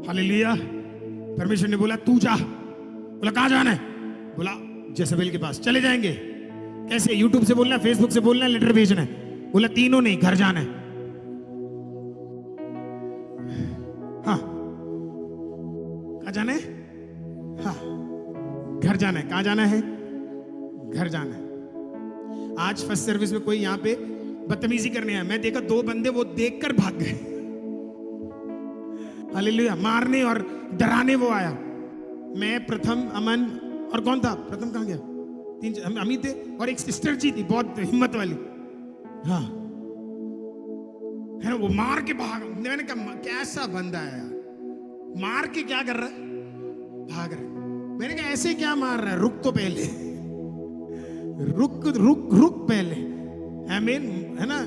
हालेलुया। परमेश्वर ने बोला तू जा। बोला कहां जाना है, बोला जेसेबेल के पास। चले जाएंगे। कैसे, यूट्यूब से बोलना है, फेसबुक से बोलना है, लेटर भेजना है। बोला तीनों नहीं, घर जाना है। हाँ, कहां जाना है, हाँ घर जाना है। कहां जाना है, घर जाना है। आज फर्स्ट सर्विस में कोई यहां पे बदतमीजी करने आया, मैं देखा 2 बंदे वो देखकर भाग गए। हालेलुया। मारने और डराने वो आया। मैं प्रथम, अमन और कौन था प्रथम, कहाँ गया? तीन हम ही थे और एक सिस्टर जी थी बहुत हिम्मत वाली। हाँ है ना, वो मार के भाग। मैंने कहा कैसा बंदा है यार, मार के क्या कर रहा है, भाग रहा है। मैंने कहा ऐसे क्या मार रहा है, रुक तो पहले, रुक रुक रुक पहले। आमीन, है ना।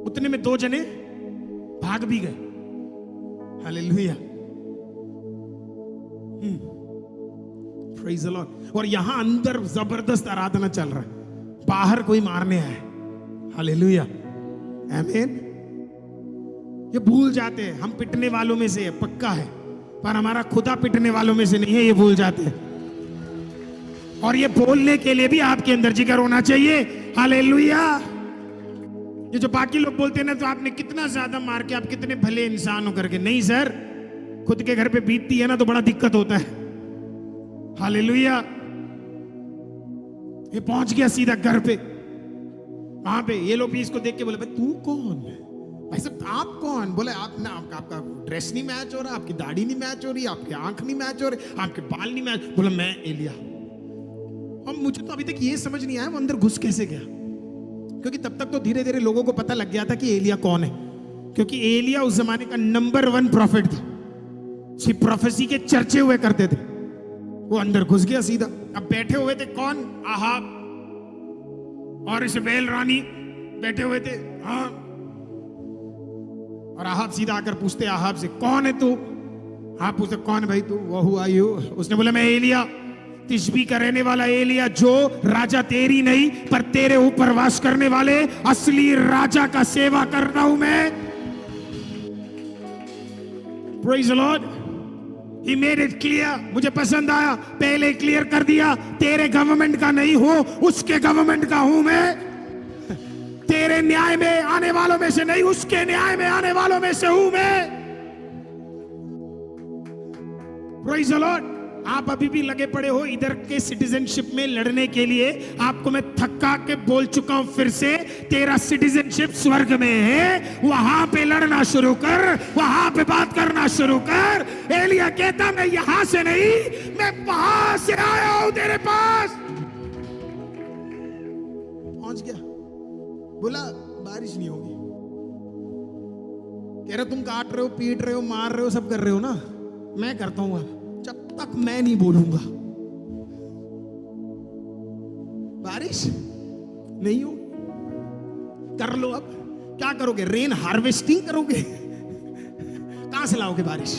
उतने में दो जने भाग भी गए। Hallelujah, praise the Lord. और यहां अंदर जबरदस्त आराधना चल रहा है, बाहर कोई मारने आया है। हालेलुया, आमीन। ये भूल जाते हैं हम पिटने वालों में से है, पक्का है, पर हमारा खुदा पिटने वालों में से नहीं है, ये भूल जाते हैं। और ये बोलने के लिए भी आपके अंदर जिगर होना चाहिए। हालेलुया। ये जो बाकी लोग बोलते हैं ना, तो आपने कितना ज्यादा मार के आप कितने भले इंसान हो करके, नहीं सर, खुद के घर पे बीतती है ना तो बड़ा दिक्कत होता है। हालेलुया। ये पहुंच गया सीधा घर पे, वहां पे ये लोग भी इसको देख के बोले भाई तू कौन है, भाई साहब आप कौन? बोले आप ना, आपका ड्रेस नहीं मैच हो रहा, आपकी दाढ़ी नहीं मैच हो रही, आपकी आंख नहीं मैच हो रही, आपके बाल नहीं मैच। बोला मैं एलिया। और मुझे तो अभी तक ये समझ नहीं आया वो अंदर घुस कैसे गया, क्योंकि तब तक तो धीरे धीरे लोगों को पता लग गया था कि एलिया कौन है, क्योंकि एलिया उस जमाने का नंबर 1 प्रॉफिट था, सिर्फ प्रोफेसी के चर्चे हुए करते थे। वो अंदर घुस गया सीधा। अब बैठे हुए थे कौन? आहाब और इज़बेल रानी बैठे हुए थे। हाँ, और आहाब सीधा आकर पूछते आहाब से कौन है तू? आप पूछते कौन भाई तू? वो हुआ यू। उसने बोला मैं एलिया, तिशबी का रहने वाला एलिया, जो राजा तेरी नहीं पर तेरे ऊपर वास करने वाले असली राजा का सेवा करता हूं मैं। Praise the Lord. He made it clear। मुझे पसंद आया, पहले क्लियर कर दिया, तेरे गवर्नमेंट का नहीं हूं, उसके गवर्नमेंट का हूं मैं। तेरे न्याय में आने वालों में से नहीं, उसके न्याय में आने वालों में से हूं मैं। Praise the Lord. आप अभी भी लगे पड़े हो इधर के सिटीजनशिप में लड़ने के लिए। आपको मैं थका के बोल चुका हूं फिर से, तेरा सिटीजनशिप स्वर्ग में है, वहां पे लड़ना शुरू कर, वहां पे बात करना शुरू कर। एलिया कहता मैं यहां से नहीं, मैं वहां से आया हूं तेरे पास। पहुंच गया, बोला बारिश नहीं होगी। कह रहे तुम काट रहे हो, पीट रहे हो, मार रहे हो, सब कर रहे हो ना, मैं करता हूं जब तक मैं नहीं बोलूंगा बारिश नहीं हो। कर लो, अब क्या करोगे? रेन हार्वेस्टिंग करोगे? कहां से लाओगे बारिश?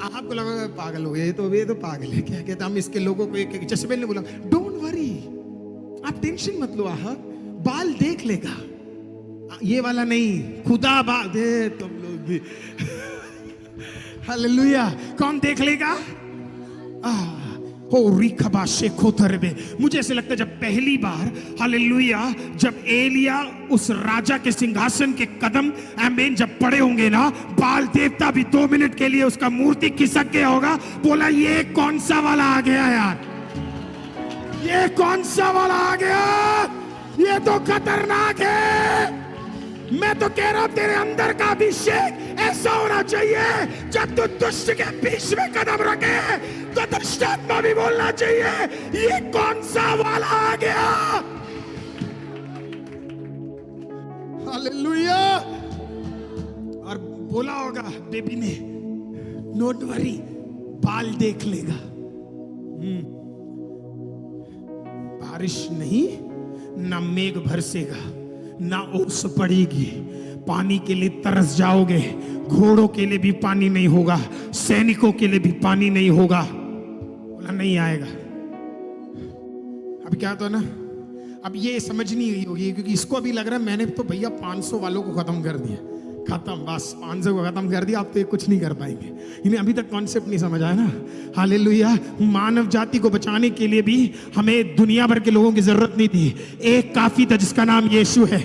आपको लगा पागल हो गए, ये तो पागल है। क्या कहता हम इसके लोगों को एक जसबेल ने बोला डोंट वरी, आप टेंशन मत लो, बाल देख लेगा, ये वाला नहीं, खुदा बाल दे तुम लोग भी। हालेलुया। कौन देख लेगा? मुझे ऐसे लगता है जब पहली बार, हालेलुया, जब एलिया उस राजा के सिंहासन के कदम आमीन जब पड़े होंगे ना, बाल देवता भी 2 मिनट के लिए उसका मूर्ति खिसक गया होगा। बोला ये कौन सा वाला आ गया यार, ये कौन सा वाला आ गया, ये तो खतरनाक है। मैं तो कह रहा हूं तेरे अंदर का अभिषेक ऐसा होना चाहिए, जब तू दुष्ट के बीच में कदम रखे तो दुष्ट आत्मा भी बोलना चाहिए ये कौन सा वाला आ गया। हालेलुया। और बोला होगा बेबी ने, डोंट वरी, बाल देख लेगा। बारिश नहीं, ना मेघ बरसेगा, ना ओस पड़ेगी, पानी के लिए तरस जाओगे, घोड़ों के लिए भी पानी नहीं होगा, सैनिकों के लिए भी पानी नहीं होगा। बोला नहीं आएगा। अब क्या तो ना, अब ये समझ नहीं गई होगी, क्योंकि इसको अभी लग रहा है मैंने तो भैया 500 वालों को खत्म कर दिया, खत्म, बस 500 को खत्म कर दिया, अब तो ये कुछ नहीं कर पाएंगे। इन्हें अभी तक कॉन्सेप्ट नहीं समझ आया ना। हालेलुया। मानव जाति को बचाने के लिए भी हमें दुनिया भर के लोगों की जरूरत नहीं थी, एक काफी था जिसका नाम यीशु है।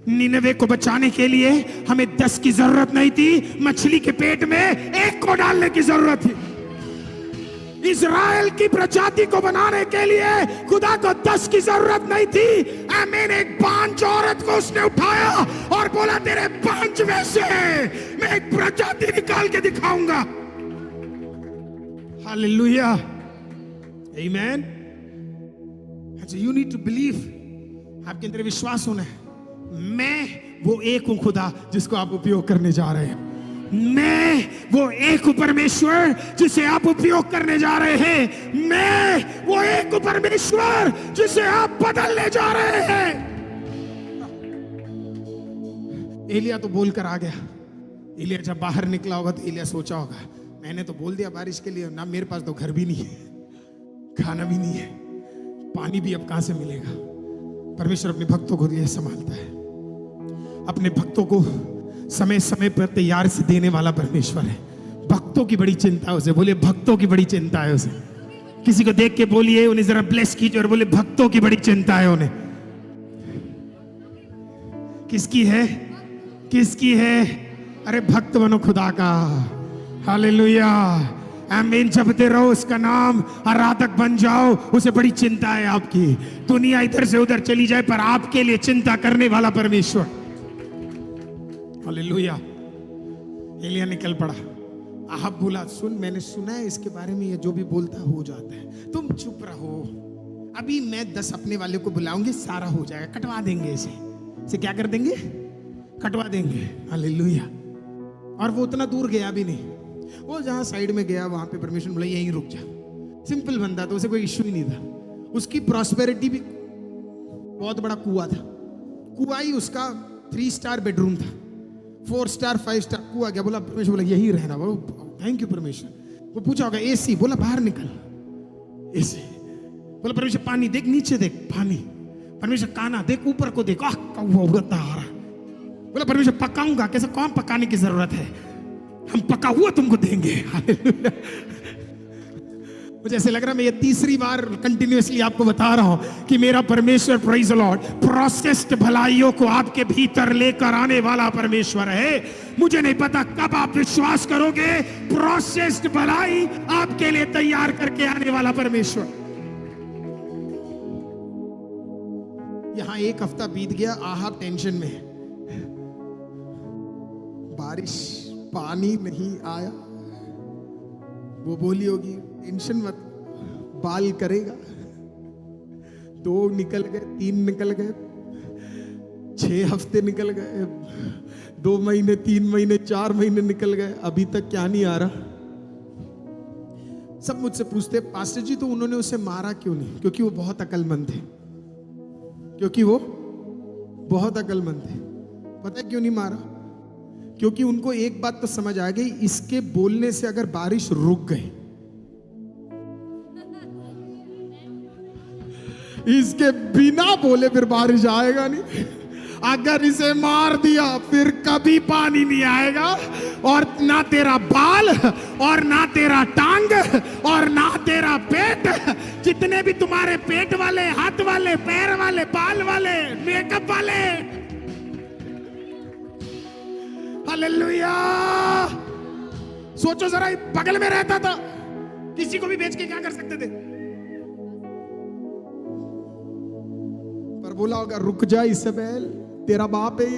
निनवे को बचाने के लिए हमें 10 की जरूरत नहीं थी, मछली के पेट में 1 को डालने की जरूरत थी। इज़राइल की प्रजाति को बनाने के लिए खुदा को 10 की जरूरत नहीं थी। आमीन। एक 5 औरत को उसने उठाया और बोला तेरे 5 में से मैं एक प्रजाति निकाल के दिखाऊंगा। हालेलुया, आमेन। अच्छा, यू नीड टू बिलीव, आपके अंदर विश्वास होना है, मैं वो एक हूं खुदा जिसको आप उपयोग करने जा रहे हैं। मैं वो एक परमेश्वर जिसे आप उपयोग करने जा रहे हैं। मैं वो एक परमेश्वर जिसे आप बदलने जा रहे हैं। एलिया तो बोलकर आ गया। एलिया जब बाहर निकला होगा तो एलिया सोचा होगा, मैंने तो बोल दिया बारिश के लिए, ना मेरे पास तो घर भी नहीं है, खाना भी नहीं है, पानी भी अब कहां से मिलेगा। परमेश्वर अपने भक्तों को लिए संभालता है, अपने भक्तों को समय समय पर तैयार से देने वाला परमेश्वर है। भक्तों की बड़ी चिंता है उसे, बोले भक्तों की बड़ी चिंता है उसे। किसी को देख के बोलिए, उन्हें जरा ब्लेस कीजिए और बोले भक्तों की बड़ी चिंता है उन्हें। किसकी है? किसकी है? अरे भक्त बनो खुदा का। हालेलुया, आमीन। जपते रहो उसका नाम, आराधक बन जाओ। उसे बड़ी चिंता है आपकी। दुनिया इधर से उधर चली जाए पर आपके लिए चिंता करने वाला परमेश्वर। हालेलुया। एलिया निकल पड़ा। आहब बोला, सुन, मैंने सुना है इसके बारे में, ये जो भी बोलता हो जाता है, तुम चुप रहो। अभी मैं 10 अपने वाले को बुलाऊंगी, सारा हो जाएगा, कटवा देंगे इसे क्या कर देंगे? कटवा देंगे। हालेलुया। और वो उतना दूर गया भी नहीं। वो जहां साइड में गया वहां पे परमेश्वर बोला यहीं रुक जा। सिंपल बंदा था, उसे कोई इश्यू ही नहीं था। उसकी प्रॉस्पेरिटी भी, बहुत बड़ा कुआं था, कुआं ही उसका 3 स्टार बेडरूम था, 4 स्टार 5 स्टार कुआं गया। बोला परमेश्वर, बोला यही रहना। बोलो थैंक यू परमेश्वर। वो पूछा होगा एसी, बोला बाहर निकल, एसी। बोला परमेश्वर पानी देख, नीचे देख पानी। परमेश्वर काना देख, ऊपर को देख, आह कौवा उड़ता आ रहा। बोला परमेश्वर पकाऊंगा कैसे? कौन पकाने की जरूरत है, हम पका हुआ तुमको देंगे। मुझे ऐसे लग रहा है मैं ये 3री बार कंटिन्यूअसली आपको बता रहा हूं कि मेरा परमेश्वर, प्रेज द लॉर्ड, प्रोसेस्ड भलाइयों को आपके भीतर लेकर आने वाला परमेश्वर है। मुझे नहीं पता कब आप विश्वास करोगे, प्रोसेस्ड भलाई आपके लिए तैयार करके आने वाला परमेश्वर। यहां 1 हफ्ता बीत गया, आहब टेंशन में है, बारिश, पानी नहीं आया। वो बोली होगी टेंशन मत, बाल करेगा। 2 निकल गए, 3 निकल गए, 6 हफ्ते निकल गए, 2 महीने, 3 महीने, 4 महीने निकल गए, अभी तक क्या नहीं आ रहा। सब मुझसे पूछते, पास्टर जी तो उन्होंने उसे मारा क्यों नहीं? क्योंकि वो बहुत अक्लमंद थे, क्योंकि वो बहुत अक्लमंद थे। पता है क्यों नहीं मारा? क्योंकि उनको एक बात तो समझ आ गई, इसके बोलने से अगर बारिश रुक गई, इसके बिना बोले फिर बारिश आएगा नहीं। अगर इसे मार दिया फिर कभी पानी नहीं आएगा, और ना तेरा बाल और ना तेरा टांग और ना तेरा पेट, जितने भी तुम्हारे पेट वाले, हाथ वाले, पैर वाले, बाल वाले, मेकअप वाले, हालेलुया। सोचो जरा, बगल में रहता था, किसी को भी बेच के क्या कर सकते थे? पर बोला होगा रुक जा इसेबेल, तेरा बाप है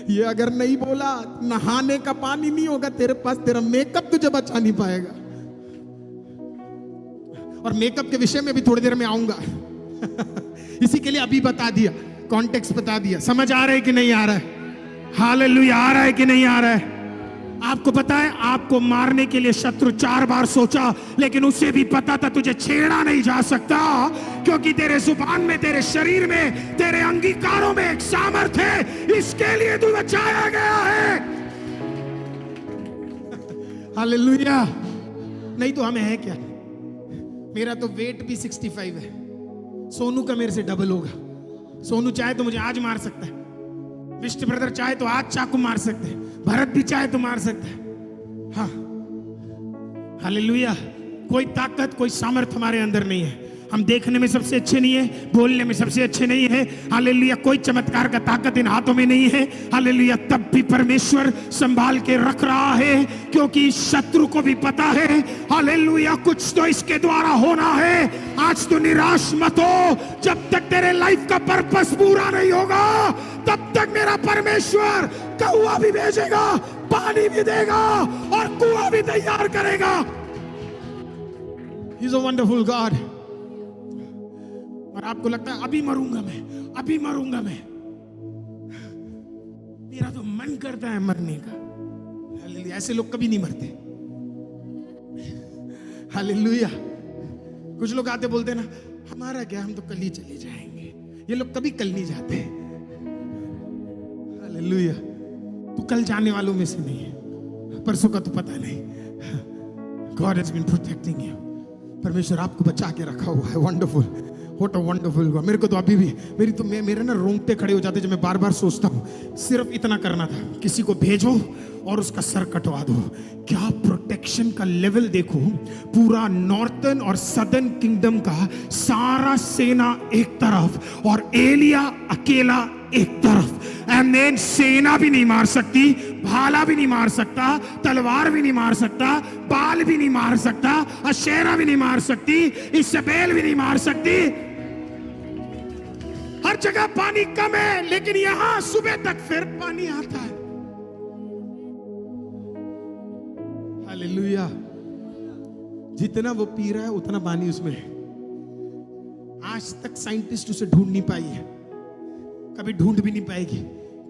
ये अगर नहीं बोला, नहाने का पानी नहीं होगा तेरे पास, तेरा मेकअप तुझे बचा नहीं पाएगा। और मेकअप के विषय में भी थोड़ी देर में आऊंगा। इसी के लिए अभी बता दिया, कॉन्टेक्स्ट बता दिया। समझ आ रहा है कि नहीं आ रहा है? हालेलुया, आ रहा है कि नहीं आ रहा है? आपको पता है, आपको मारने के लिए शत्रु 4 बार सोचा, लेकिन उसे भी पता था तुझे छेड़ा नहीं जा सकता, क्योंकि तेरे जुबान में, तेरे शरीर में, तेरे अंगीकारों में एक सामर्थ है। इसके लिए तू बचाया गया है। हालेलुया। नहीं तो हमें है क्या? मेरा तो वेट भी 65 है, सोनू का मेरे से डबल होगा। सोनू चाहे तो मुझे आज मार सकता है, विष्णु ब्रदर चाहे तो आज चाकू मार सकते हैं, भरत भी चाहे तो मार सकते हैं। हाँ, हालेलुया। कोई ताकत, कोई सामर्थ हमारे अंदर नहीं है। हम देखने में सबसे अच्छे नहीं है, बोलने में सबसे अच्छे नहीं है, हालेलुया। कोई चमत्कार का ताकत इन हाथों में नहीं है, हालेलुया। तब भी परमेश्वर संभाल के रख रहा है, क्योंकि शत्रु को भी पता है, हालेलुया, कुछ तो इसके द्वारा होना है। आज तो निराश मत हो, जब तक तेरे लाइफ का पर्पस पूरा नहीं होगा तब तक मेरा परमेश्वर कौवा भी भेजेगा, पानी भी देगा और कुआं भी तैयार करेगा। He is a wonderful God. और आपको लगता है अभी मरूंगा मैं, अभी मरूंगा मैं, मेरा तो मन करता है मरने का। हालेलुया, ऐसे लोग कभी नहीं मरते। हालेलुया। कुछ लोग आते बोलते ना हमारा क्या, हम तो कल ही चले जाएंगे। ये लोग कभी कल नहीं जाते। हालेलुया। तू कल जाने वालों में से नहीं है, परसों का तो पता नहीं। God has been protecting you. परमेश्वर आपको बचा के रखा हुआ है। Wonderful, what a wonderful God. मेरे को तो अभी भी मेरे ना रोंगटे खड़े हो जाते जब मैं बार बार सोचता हूँ सिर्फ इतना करना था, किसी को भेजो और उसका सर कटवा दो। क्या प्रोटेक्शन का लेवल देखो। पूरा नॉर्थर्न और सदर्न किंगडम का सारा सेना एक तरफ और एलिया अकेला एक तरफ। आमीन। सेना भी नहीं मार सकती, भाला भी नहीं मार सकता, तलवार भी नहीं मार सकता, बाल भी नहीं मार सकता, अशेरा भी नहीं मार सकती, इसेबेल भी नहीं मार सकती। हर जगह पानी कम है, लेकिन यहां सुबह तक फिर पानी आता है। हालेलुया। जितना वो पी रहा है उतना पानी उसमें है। आज तक साइंटिस्ट उसे ढूंढ नहीं पाई है, कभी ढूंढ भी नहीं पाएगी।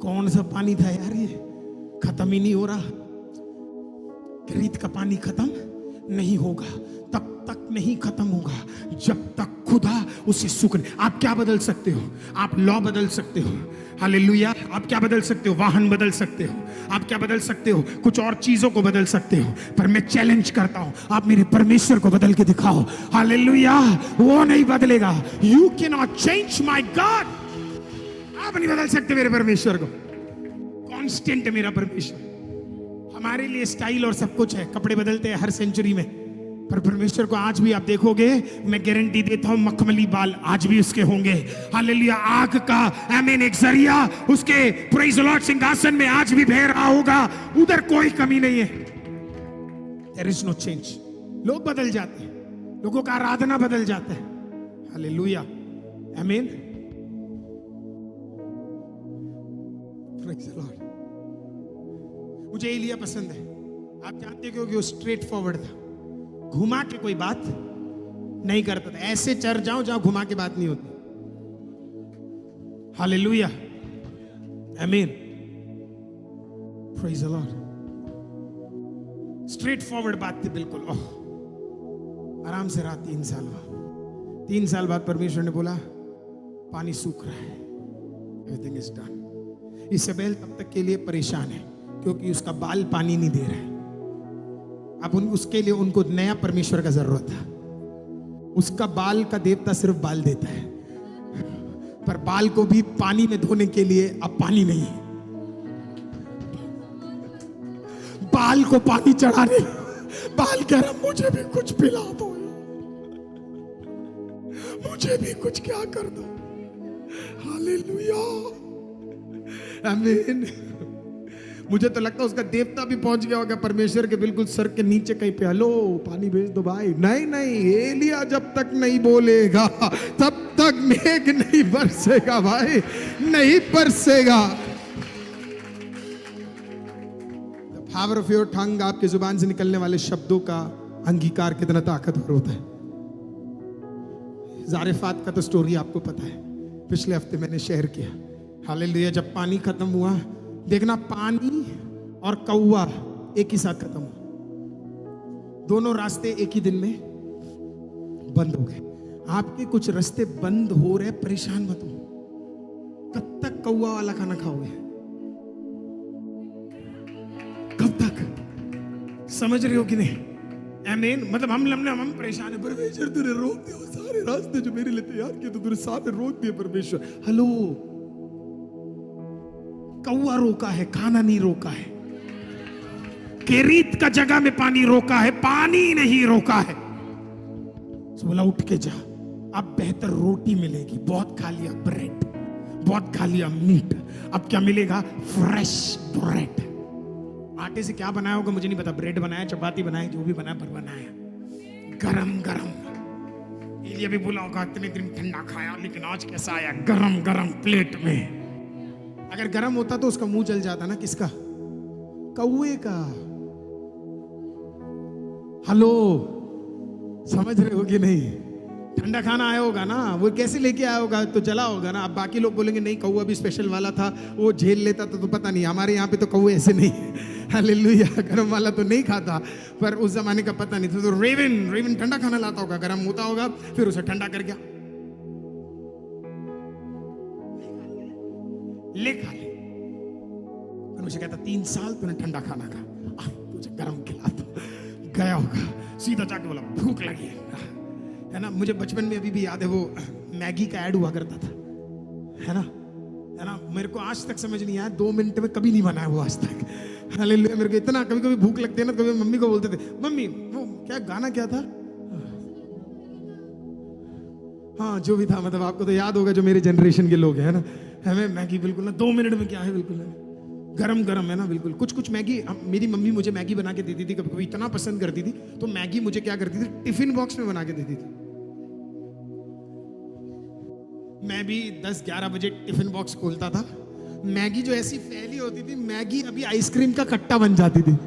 कौन सा पानी था यार, ये खत्म ही नहीं हो रहा। रेत का पानी खत्म नहीं होगा, तब तक नहीं खत्म होगा जब तक खुदा उसे सूखने। आप क्या बदल सकते हो? आप लॉ बदल सकते हो। हालेलुया। आप क्या बदल सकते हो? वाहन बदल सकते हो। आप क्या बदल सकते हो? कुछ और चीजों को बदल सकते हो। पर मैं चैलेंज करता हूं, आप मेरे परमेश्वर को बदल के दिखाओ। हालेलुया। वो नहीं बदलेगा। You can not change my God. आप नहीं बदल सकते मेरे परमेश्वर को। कांस्टेंट है मेरा परमेश्वर। हमारे लिए स्टाइल और सब कुछ है, कपड़े बदलते हैं हर सेंचुरी में, पर परमेश्वर को आज भी आप देखोगे, मैं गारंटी देता हूं मखमली बाल आज भी उसके होंगे। हालेलुया। आग का आमीन एक जरिया उसके प्रेज द लॉर्ड सिंहासन में आज भी बह रहा होगा। उधर कोई कमी नहीं है। There is no change. लोग बदल जाते हैं, लोगों का आराधना बदल जाता है। हालेलुया। आमीन। Praise the Lord. मुझे एलिया पसंद है। आप जानते हो कि वो स्ट्रेट फॉरवर्ड था, घुमा के कोई बात नहीं करता था। ऐसे चर जाओ जहां घुमा के बात नहीं होती। हालेलुया। आमीन। Praise the Lord. Straight forward बात थी बिल्कुल। ओह, आराम से रहा 3 साल। 3 साल बाद परमेश्वर ने बोला पानी सूख रहा है, एवरीथिंग इज डन। इसेबेल तब तक के लिए परेशान है क्योंकि उसका बाल पानी नहीं दे रहा है। अब उसके लिए उनको नया परमेश्वर का जरूरत था। उसका बाल का देवता सिर्फ बाल देता है, पर बाल को भी पानी में धोने के लिए अब पानी नहीं है। बाल को पानी चढ़ाने, बाल कह रहा मुझे भी कुछ पिला दो, मुझे भी कुछ क्या कर दो। हालेलुया। आमीन। मुझे तो लगता है उसका देवता भी पहुंच गया होगा परमेश्वर के बिल्कुल सर के नीचे कहीं पे, हेलो पानी भेज दो भाई। नहीं नहीं, एलिया जब तक नहीं बोलेगा तब तक मेघ नहीं बरसेगा भाई, नहीं बरसेगा। The power of your tongue, आपके जुबान से निकलने वाले शब्दों का अंगीकार कितना ताकतवर होता है। जारेफात का तो स्टोरी आपको पता है, पिछले हफ्ते मैंने शेयर किया। हालेलुया। जब पानी खत्म हुआ, देखना पानी और कौवा एक ही साथ खत्म हुआ। दोनों रास्ते एक ही दिन में बंद हो गए। आपके कुछ रास्ते बंद हो रहे, परेशान मत हो। कब तक कौवा वाला खाना खाओगे? कब तक? समझ रहे हो कि नहीं? आमीन। मतलब हम परेशान है, परमेश्वर तूने रोक दिया सारे रास्ते जो मेरे लिए तैयार किए, तो तूने सारे रोक दिए परमेश्वर। हेलो, कौवा रोका है, खाना नहीं रोका है। केरीत का जगह में पानी रोका है, पानी नहीं रोका है। तो बोला उठ के जा, अब बेहतर रोटी मिलेगी। बहुत खा लिया ब्रेड, बहुत खा लिया मीट, अब क्या मिलेगा? Fresh bread. आटे से क्या बनाया होगा मुझे नहीं पता, ब्रेड बनाया, चपाती बनाई, जो भी बनाया, पर बनाया गरम गरम। एलिया भी बोला होगा इतने दिन ठंडा खाया, लेकिन आज कैसा आया? गरम गरम प्लेट में। अगर गरम होता तो उसका मुंह जल जाता ना। किसका? कौवे का। हेलो, समझ रहे हो कि नहीं? ठंडा खाना आया होगा ना, वो कैसे लेके आया होगा? तो जला होगा ना। अब बाकी लोग बोलेंगे नहीं कौवा भी स्पेशल वाला था, वो झेल लेता तो पता नहीं। हमारे यहाँ पे तो कौवे ऐसे नहीं है, हालेलुया। गरम वाला तो नहीं खाता, पर उस जमाने का पता नहीं था। तो रेवन ठंडा खाना लाता होगा, गरम होता होगा, फिर उसे ठंडा कर गया, ले खा ले। फिर मुझे कहता 3 साल तूने ठंडा खाना खा, तुझे गरम खिला दो। गया होगा, सीधा जाके बोला भूख लगी है ना। मुझे बचपन में अभी भी याद है, वो मैगी का ऐड हुआ करता था, है ना। मेरे को आज तक समझ नहीं आया, 2 मिनट में कभी नहीं बनाया वो आज तक, हालेलुया। मेरे को इतना कभी कभी भूख लगती है ना, कभी मम्मी को बोलते थे, मम्मी वो क्या गाना क्या था, हाँ जो भी था, मतलब आपको तो याद होगा जो मेरे जनरेशन के लोग हैं ना। हमें मैगी बिल्कुल ना 2 मिनट में क्या है, बिल्कुल गरम गरम है ना, बिल्कुल। कुछ मैगी मेरी मम्मी मुझे मैगी बना के देती थी, कभी कभी इतना पसंद करती थी तो मैगी मुझे क्या करती थी, टिफिन बॉक्स में बना के देती थी। मैं भी 10-11 बजे टिफिन बॉक्स खोलता था, मैगी जो ऐसी फैली होती थी, मैगी अभी आइसक्रीम का कट्टा बन जाती थी।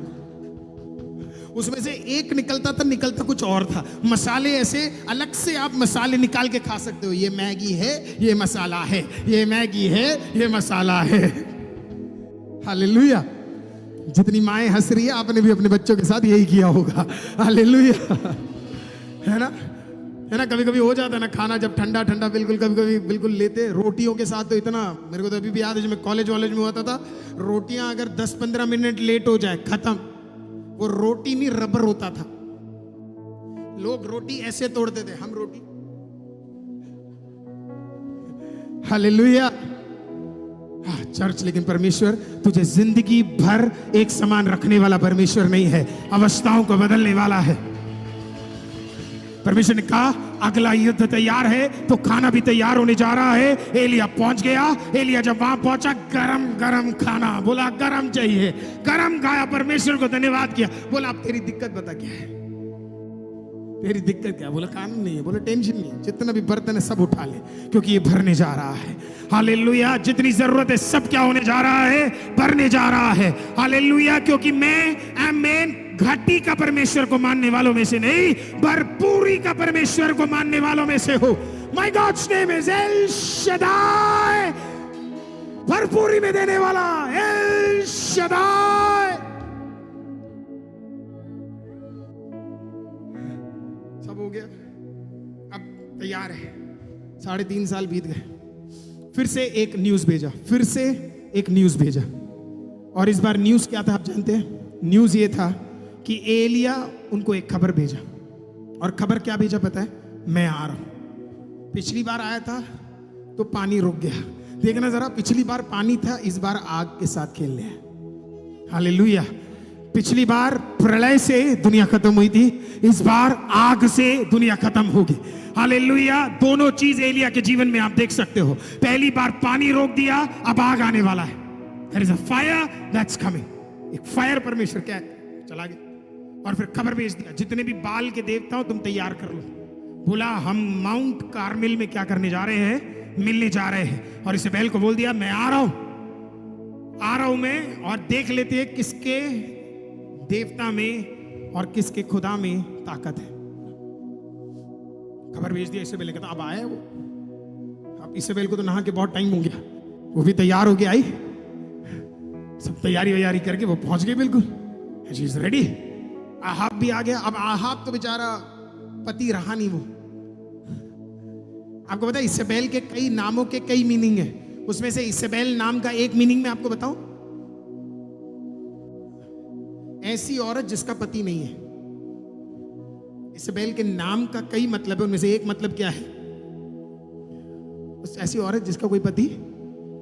उसमें से एक निकलता था, निकलता कुछ और था। मसाले ऐसे अलग से आप मसाले निकाल के खा सकते हो, ये मैगी है, ये मसाला है, ये मैगी है, ये मसाला है, हालेलुया। जितनी माएं हंस रही है, आपने भी अपने बच्चों के साथ यही किया होगा, हालेलुया, है ना। कभी कभी हो जाता है ना खाना जब ठंडा ठंडा, बिल्कुल कभी कभी बिल्कुल लेते रोटियों के साथ। तो इतना मेरे को तो अभी भी याद है, जब मैं कॉलेज में होता था, रोटियां अगर 10-15 मिनट लेट हो जाए, खत्म। वो रोटी नहीं रबर होता था, लोग रोटी ऐसे तोड़ते थे, हम रोटी, हालेलुया। चर्च, लेकिन परमेश्वर तुझे जिंदगी भर एक समान रखने वाला परमेश्वर नहीं है, अवस्थाओं को बदलने वाला है। परमेश्वर ने कहा अगला युद्ध तैयार है, तो खाना भी तैयार होने जा रहा है। एलिया पहुंच गया। एलिया जब वहां पहुंचा, गरम गरम खाना, बोला गरम चाहिए, गरम खाया, परमेश्वर को धन्यवाद किया। बोला अब तेरी दिक्कत बता क्या है, तेरी दिक्कत क्या है? बोला काम नहीं है। बोला टेंशन नहीं, जितना भी बर्तन है सब उठा ले, क्योंकि ये भरने जा रहा है, हालेलुया। जितनी जरूरत है सब क्या होने जा रहा है, भरने जा रहा है, हालेलुया। क्योंकि मैं घाटी का परमेश्वर को मानने वालों में से नहीं, भरपूरी का परमेश्वर को मानने वालों में से हो। My God's name is El Shaddai, भरपूरी में देने वाला एल शदाई। सब हो गया, अब तैयार है। 3.5 साल बीत गए, फिर से एक न्यूज भेजा, और इस बार न्यूज क्या था आप जानते हैं? न्यूज ये था कि एलिया उनको एक खबर भेजा, और खबर क्या भेजा पता है? मैं आ रहा हूं। पिछली बार आया था तो पानी रुक गया, देखना जरा, पिछली बार पानी था, इस बार आग के साथ खेलने हैं, हालेलुया। पिछली बार प्रलय से दुनिया खत्म हुई थी, इस बार आग से दुनिया खत्म होगी, हालेलुया। दोनों चीज एलिया के जीवन में आप देख सकते हो। पहली बार पानी रोक दिया, अब आग आने वाला है। There is a fire that's coming, एक फायर परमेश्वर क्या चला गया। और फिर खबर भेज दिया, जितने भी बाल के देवता हो तुम तैयार कर लो। बोला हम माउंट कार्मेल में क्या करने जा रहे हैं, मिलने जा रहे हैं। और इसेबेल को बोल दिया मैं आ रहा हूं मैं, और देख लेते हैं किसके देवता में और किसके खुदा में ताकत है। खबर भेज दिया इसेबेल ने, कहता अब आया वो। अब इसेबेल को तो नहा के बहुत टाइम हो गया, वो भी तैयार होके आई, सब तैयारी करके वो पहुंच गई बिल्कुल, शी इज रेडी। आहाब भी आ गया। अब आहाब तो बेचारा पति रहा नहीं वो। आपको पता है इसेबेल के कई नामों के कई मीनिंग है, उसमें से इसेबेल नाम का एक मीनिंग मैं आपको बताऊं, ऐसी औरत जिसका पति नहीं है। इसेबेल के नाम का कई मतलब है, उनमें से एक मतलब क्या है? ऐसी औरत जिसका कोई पति,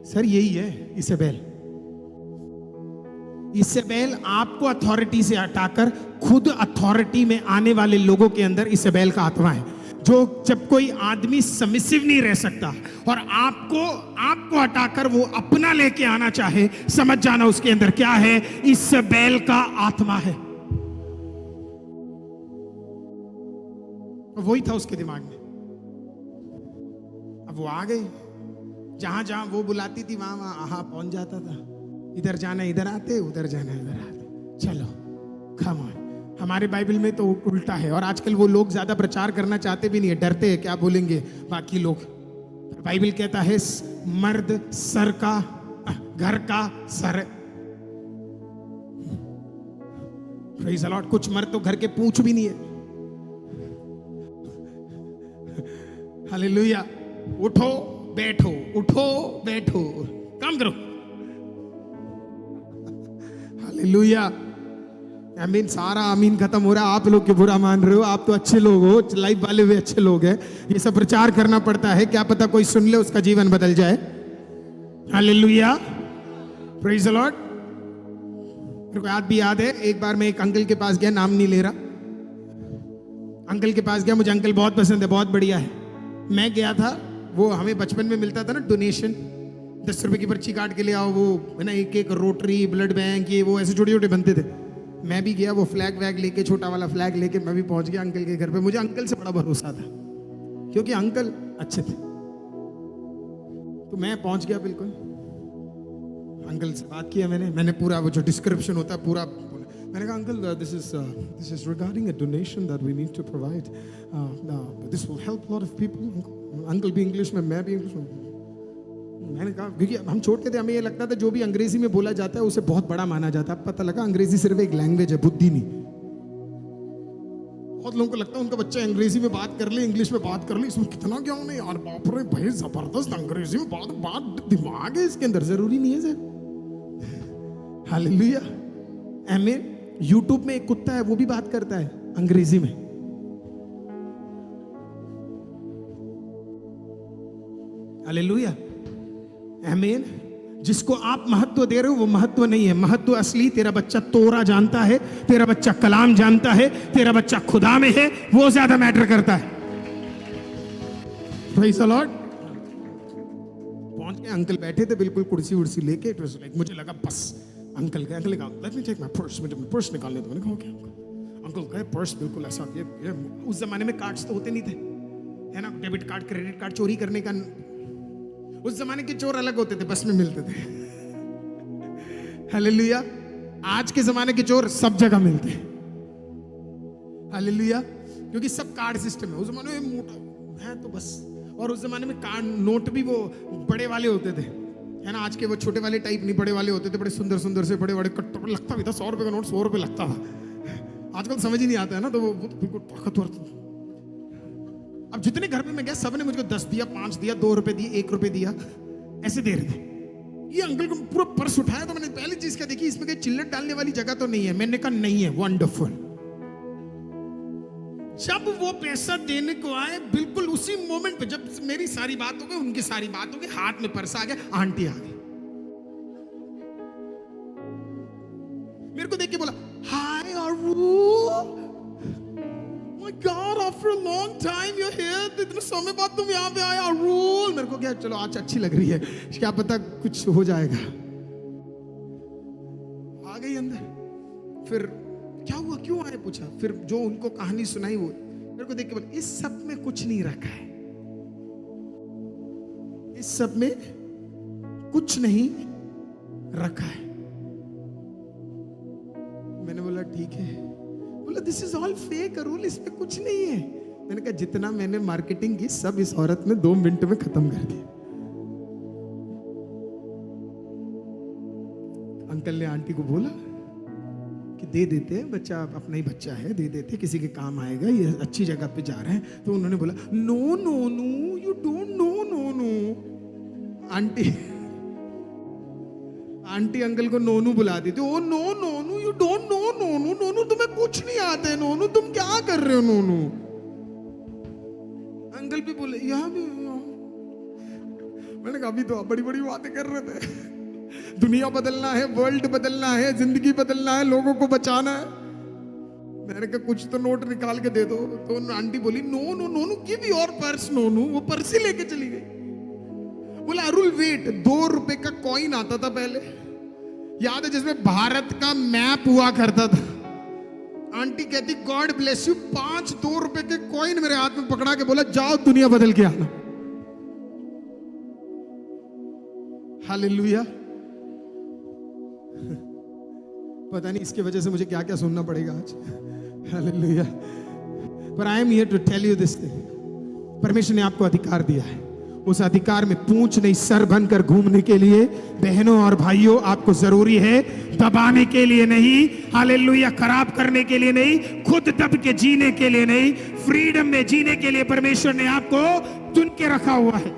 सर यही है इसेबेल। इसेबेल आपको अथॉरिटी से हटाकर खुद अथॉरिटी में आने वाले लोगों के अंदर इसेबेल का आत्मा है, जो जब कोई आदमी सबमिसिव नहीं रह सकता और आपको हटाकर वो अपना लेके आना चाहे, समझ जाना उसके अंदर क्या है, इसेबेल का आत्मा है। वही था उसके दिमाग में। अब वो आ गए, जहां जहां वो बुलाती थी वहां वहां पहुंच जाता था। इधर जाना इधर आते, उधर जाना इधर आते, चलो कम ऑन, हमारे बाइबल में तो उल्टा है, और आजकल वो लोग ज्यादा प्रचार करना चाहते भी नहीं है, डरते हैं क्या बोलेंगे बाकी लोग। बाइबल कहता है मर्द सर का, घर का सर है। Praise the Lord. कुछ मर्द तो घर के पूंछ भी नहीं है। हालेलुया। उठो बैठो, उठो बैठो, काम करो। हालेलुया। आमीन। सारा आमीन खत्म हो रहा है, आप लोग के बुरा मान रहे हो। आप तो अच्छे लोग हो, लाइव वाले भी अच्छे लोग हैं। ये सब प्रचार करना पड़ता है, क्या पता कोई सुन ले उसका जीवन बदल जाए। हालेलुया। Praise the Lord. मेरे को आज भी याद है, एक बार मैं एक अंकल के पास गया, नाम नहीं ले रहा, अंकल के पास गया। मुझे अंकल बहुत पसंद है, बहुत बढ़िया है। मैं गया था, वो हमें बचपन में मिलता था ना डोनेशन, 10 रुपए की पर्ची काट के ले आओ, वो है ना, एक एक रोटरी, ब्लड बैंक, ये वो ऐसे छोटे छोटे बनते थे। मैं भी गया, वो फ्लैग वैग लेके, छोटा वाला फ्लैग लेके मैं भी पहुंच गया अंकल के घर पे। मुझे अंकल से बड़ा भरोसा था क्योंकि अंकल अच्छे थे। तो मैं पहुंच गया, बिल्कुल अंकल से बात किया मैंने पूरा वो जो डिस्क्रिप्शन होता है पूरा मैंने कहा, uncle this is regarding a donation that we need to provide, this will help lot of people. Uncle भी इंग्लिश में, मैं भी इंग्लिश में। मैंने कहा, क्योंकि हम छोटे थे, हमें ये लगता था जो भी अंग्रेजी में बोला जाता है उसे बहुत बड़ा माना जाता है। पता लगा अंग्रेजी सिर्फ एक लैंग्वेज है, बुद्धि नहीं। बहुत लोगों को लगता है उनका बच्चा अंग्रेजी में बात कर ले, इंग्लिश में बात कर ले, इसमें कितना ज्ञान है यार, बाप रे भाई जबरदस्त अंग्रेजी में बात दिमाग है इसके अंदर। जरूरी नहीं है सर। हालेलुया। आमीन। यूट्यूब में एक कुत्ता है, वो भी बात करता है अंग्रेजी में। हालेलुया। आमीन। जिसको आप महत्व दे रहे हो वो महत्व नहीं है। महत्व असली तेरा बच्चा तोरा जानता है, तेरा बच्चा कलाम जानता है, तेरा बच्चा खुदा में है, वो ज्यादा मैटर करता है। Praise the Lord. पहुंच गए, अंकल बैठे थे बिल्कुल कुर्सी उर्सी लेके। इट वाज लाइक, मुझे लगा बस अंकल गए, अंकल कहा let me take my purse, मुझे पर्स निकालने दो। मैंने कहा ओके। अंकल गए, पर्स बिल्कुल ऐसा, ये उस जमाने में कार्ड्स तो होते नहीं थे, है ना, डेबिट कार्ड क्रेडिट कार्ड चोरी करने का। उस जमाने के चोर अलग होते थे, बस में मिलते थे। हालेलुया। आज के जमाने के चोर सब जगह मिलते हैं। हालेलुया। क्योंकि सब कार्ड सिस्टम है। उस जमाने में मोटा है तो बस, और उस जमाने में कार्ड नोट भी वो बड़े वाले होते थे, है ना। आज के वो छोटे वाले टाइप नहीं, बड़े वाले होते थे, बड़े सुंदर सुंदर से, बड़े बड़े कट्टो। लगता भी था 100 रुपए का नोट 100 रुपए लगता था। आजकल समझ ही नहीं आता है ना, तो वो बिल्कुल ताकतवर। अब जितने घर में मैं गया, सबने मुझको 10 दिया, 5 दिया, 2 रुपए दिए, 1 रुपए दिया, ऐसे दे रहे थे। ये अंकल को पूरा पर्स उठाया तो मैंने पहली चीज क्या देखी, इसमें कहीं चिल्लट डालने वाली जगह तो नहीं है। मैंने कहा नहीं है, वंडरफुल। जब वो पैसा देने को आए, बिल्कुल उसी मोमेंट पे, जब मेरी सारी बात हो गई, उनकी सारी बात हो गई, हाथ में पर्स आ गया, आंटी आ गई, मेरे को देख के बोला हाय आरू, my God, after a long time you're here, इतने समय बाद तुम यहाँ पे आए आरू। मेरे को क्या, चलो आज अच्छी लग रही है, क्या पता कुछ हो जाएगा। आ गई अंदर। फिर क्या हुआ, क्यों आए पूछा। फिर जो उनको कहानी सुनाई, वो मेरे को देख के बोला इस सब में कुछ नहीं रखा है, इस सब में कुछ नहीं रखा है। मैंने बोला ठीक है। बोला this is all fake Arul, इसमें कुछ नहीं है। मैंने कहा जितना मैंने मार्केटिंग की सब इस औरत ने 2 मिनट में खत्म कर दिया। अंकल ने आंटी को बोला कि दे देते हैं, बच्चा अपना ही बच्चा है, दे देते, किसी के काम आएगा, ये अच्छी जगह पे जा रहे हैं। तो उन्होंने बोला no no no, you don't know no no. आंटी अंकल को नोनू बुला दी थी। Oh no Nonu, you don't know Nonu, Nonu तुम्हें कुछ नहीं आता है, नोनू तुम क्या कर रहे हो नोनू। अंकल भी बोले यहाँ भी। मैंने कहा अभी तो आप बड़ी बड़ी बातें कर रहे थे, दुनिया बदलना है, वर्ल्ड बदलना है, जिंदगी बदलना है, लोगों को बचाना है। मैंने कहा कुछ तो नोट निकाल के दे दो। तो आंटी बोली no no Nonu, give your purse Nonu. वो पर्स ही लेके चली गई। बोला अरुल वेट, 2 रुपए का कॉइन आता था पहले, याद है, जिसमें भारत का मैप हुआ करता था। आंटी कहती गॉड ब्लेस यू, 5 2 रुपए के कॉइन मेरे हाथ में पकड़ा के बोला जाओ दुनिया बदल के आना। हालेलुया। पता नहीं इसकी वजह से मुझे क्या क्या सुनना पड़ेगा आज। हालेलुया। पर I am here to tell you this thing, परमेश्वर ने आपको अधिकार दिया है, उस अधिकार में पूंछ नहीं सर बनकर घूमने के लिए बहनों और भाइयों आपको जरूरी है, दबाने के लिए नहीं, हालेलुया, खराब करने के लिए नहीं, खुद दब के जीने के लिए नहीं, फ्रीडम में जीने के लिए परमेश्वर ने आपको चुन के रखा हुआ है।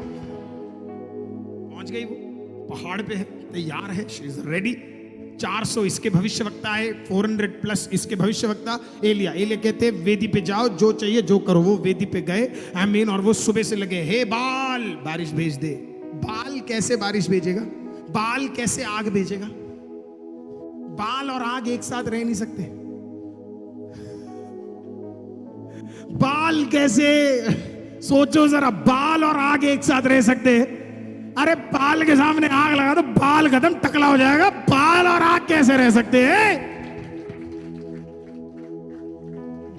पहुंच गई वो, पहाड़ पे है, तैयार है, शी इज रेडी। 400 इसके भविष्यवक्ता है, 400 प्लस इसके भविष्यवक्ता। एलिया कहते वेदी पे जाओ, जो चाहिए जो करो। वो वेदी पे गए, आमीन, और वो सुबह से लगे, हे बाल बारिश भेज दे। बाल कैसे बारिश भेजेगा? बाल कैसे आग भेजेगा? बाल और आग एक साथ रह नहीं सकते। बाल कैसे, सोचो जरा, बाल और आग एक साथ रह सकते हैं? अरे बाल के सामने आग लगा तो बाल खत्म, टकला हो जाएगा। बाल और आग कैसे रह सकते हैं?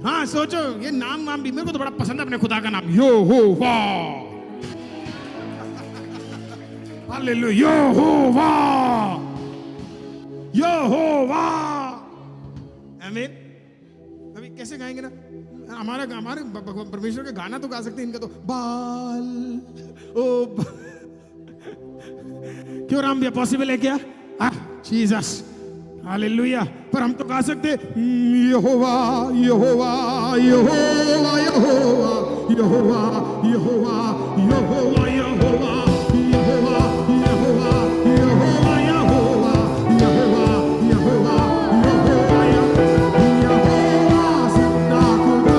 हाँ सोचो, ये नाम वाम भी मेरे को तो बड़ा पसंद है अपने खुदा का नाम, यहोवा। हालेलुया, यहोवा, यहोवा, आमीन। अभी कैसे गाएंगे ना, हमारे परमेश्वर का गाना तो गा सकते हैं, इनका तो बाल ओ क्यों राम भैया, पॉसिबल है क्या? Jesus, hallelujah. पर हम तो गा सकते यहोवा यहोवा यहोवा यहोवा यहोवा यहोवा यहोवा यहोवा यहोवा यहोवा यहोवा यहोवा यहोवा यहोवा यहोवा जिंदा खुदा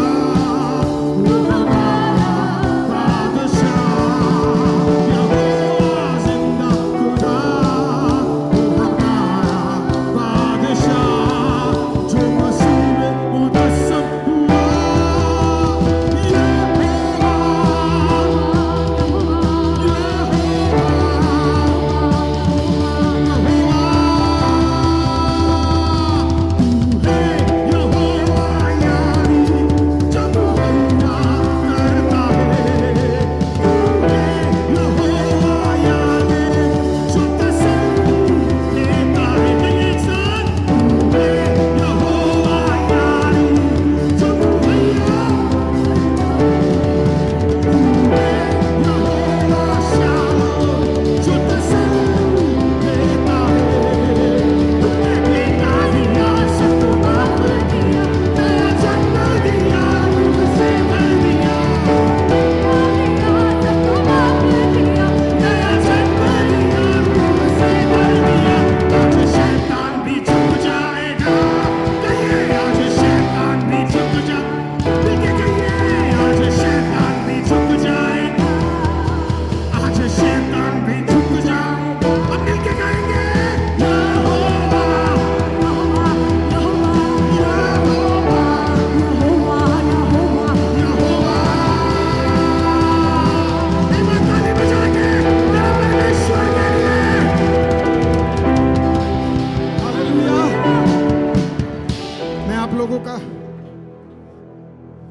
का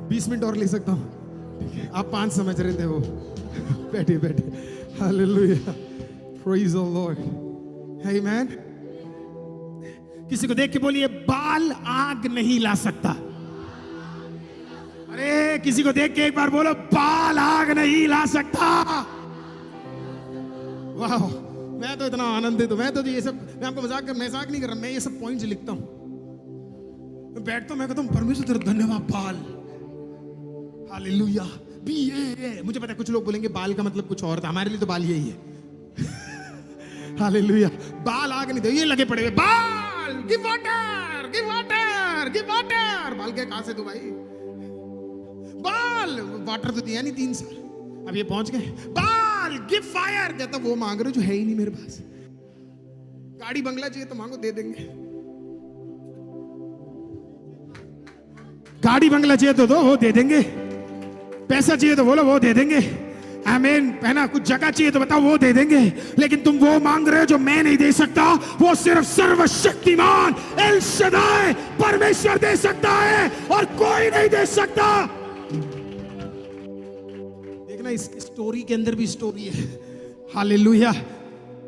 20 मिनट और ले सकता हूं? आप 5 समझ रहे थे वो। बैठिए बैठिए। हालेलुया, प्रेज द लॉर्ड, आमेन। किसी को देख के बोलिए, बाल आग नहीं ला सकता। अरे किसी को देख के एक बार बोलो, बाल आग नहीं ला सकता। वाह, मैं तो इतना आनंदित हूं। मैं तो ये सब, मैं आपको मजाक नहीं कर रहा, मैं ये सब पॉइंट्स लिखता हूं। मैं बैठता हूं, मैं कहता हूं परमेश्वर तेरा धन्यवाद बाल। हालेलुया। मुझे पता है कुछ लोग बोलेंगे बाल का मतलब कुछ और था, हमारे लिए तो बाल यही है। हालेलुया। बाल आग नहीं दे, ये लगे पड़े हुए बाल, give water give water give water. बाल के कहां से दो भाई? बाल वाटर तो दिया नहीं 3 साल, अब ये पहुंच गए। बाल गिव फायर, कहता वो मांग रहे हो जो है ही नहीं मेरे पास। गाड़ी बंगला चाहिए तो मांगो, दे देंगे। गाड़ी बंगला चाहिए तो दो, वो दे देंगे। पैसा चाहिए तो बोलो, वो दे देंगे। आमीन। पहना कुछ जगह चाहिए तो बताओ, वो दे देंगे। लेकिन तुम वो मांग रहे हो जो मैं नहीं दे सकता, वो सिर्फ सर्वशक्तिमान एल शदाई परमेश्वर दे सकता है और कोई नहीं दे सकता। देखना इस स्टोरी के अंदर भी स्टोरी है। हालेलुया।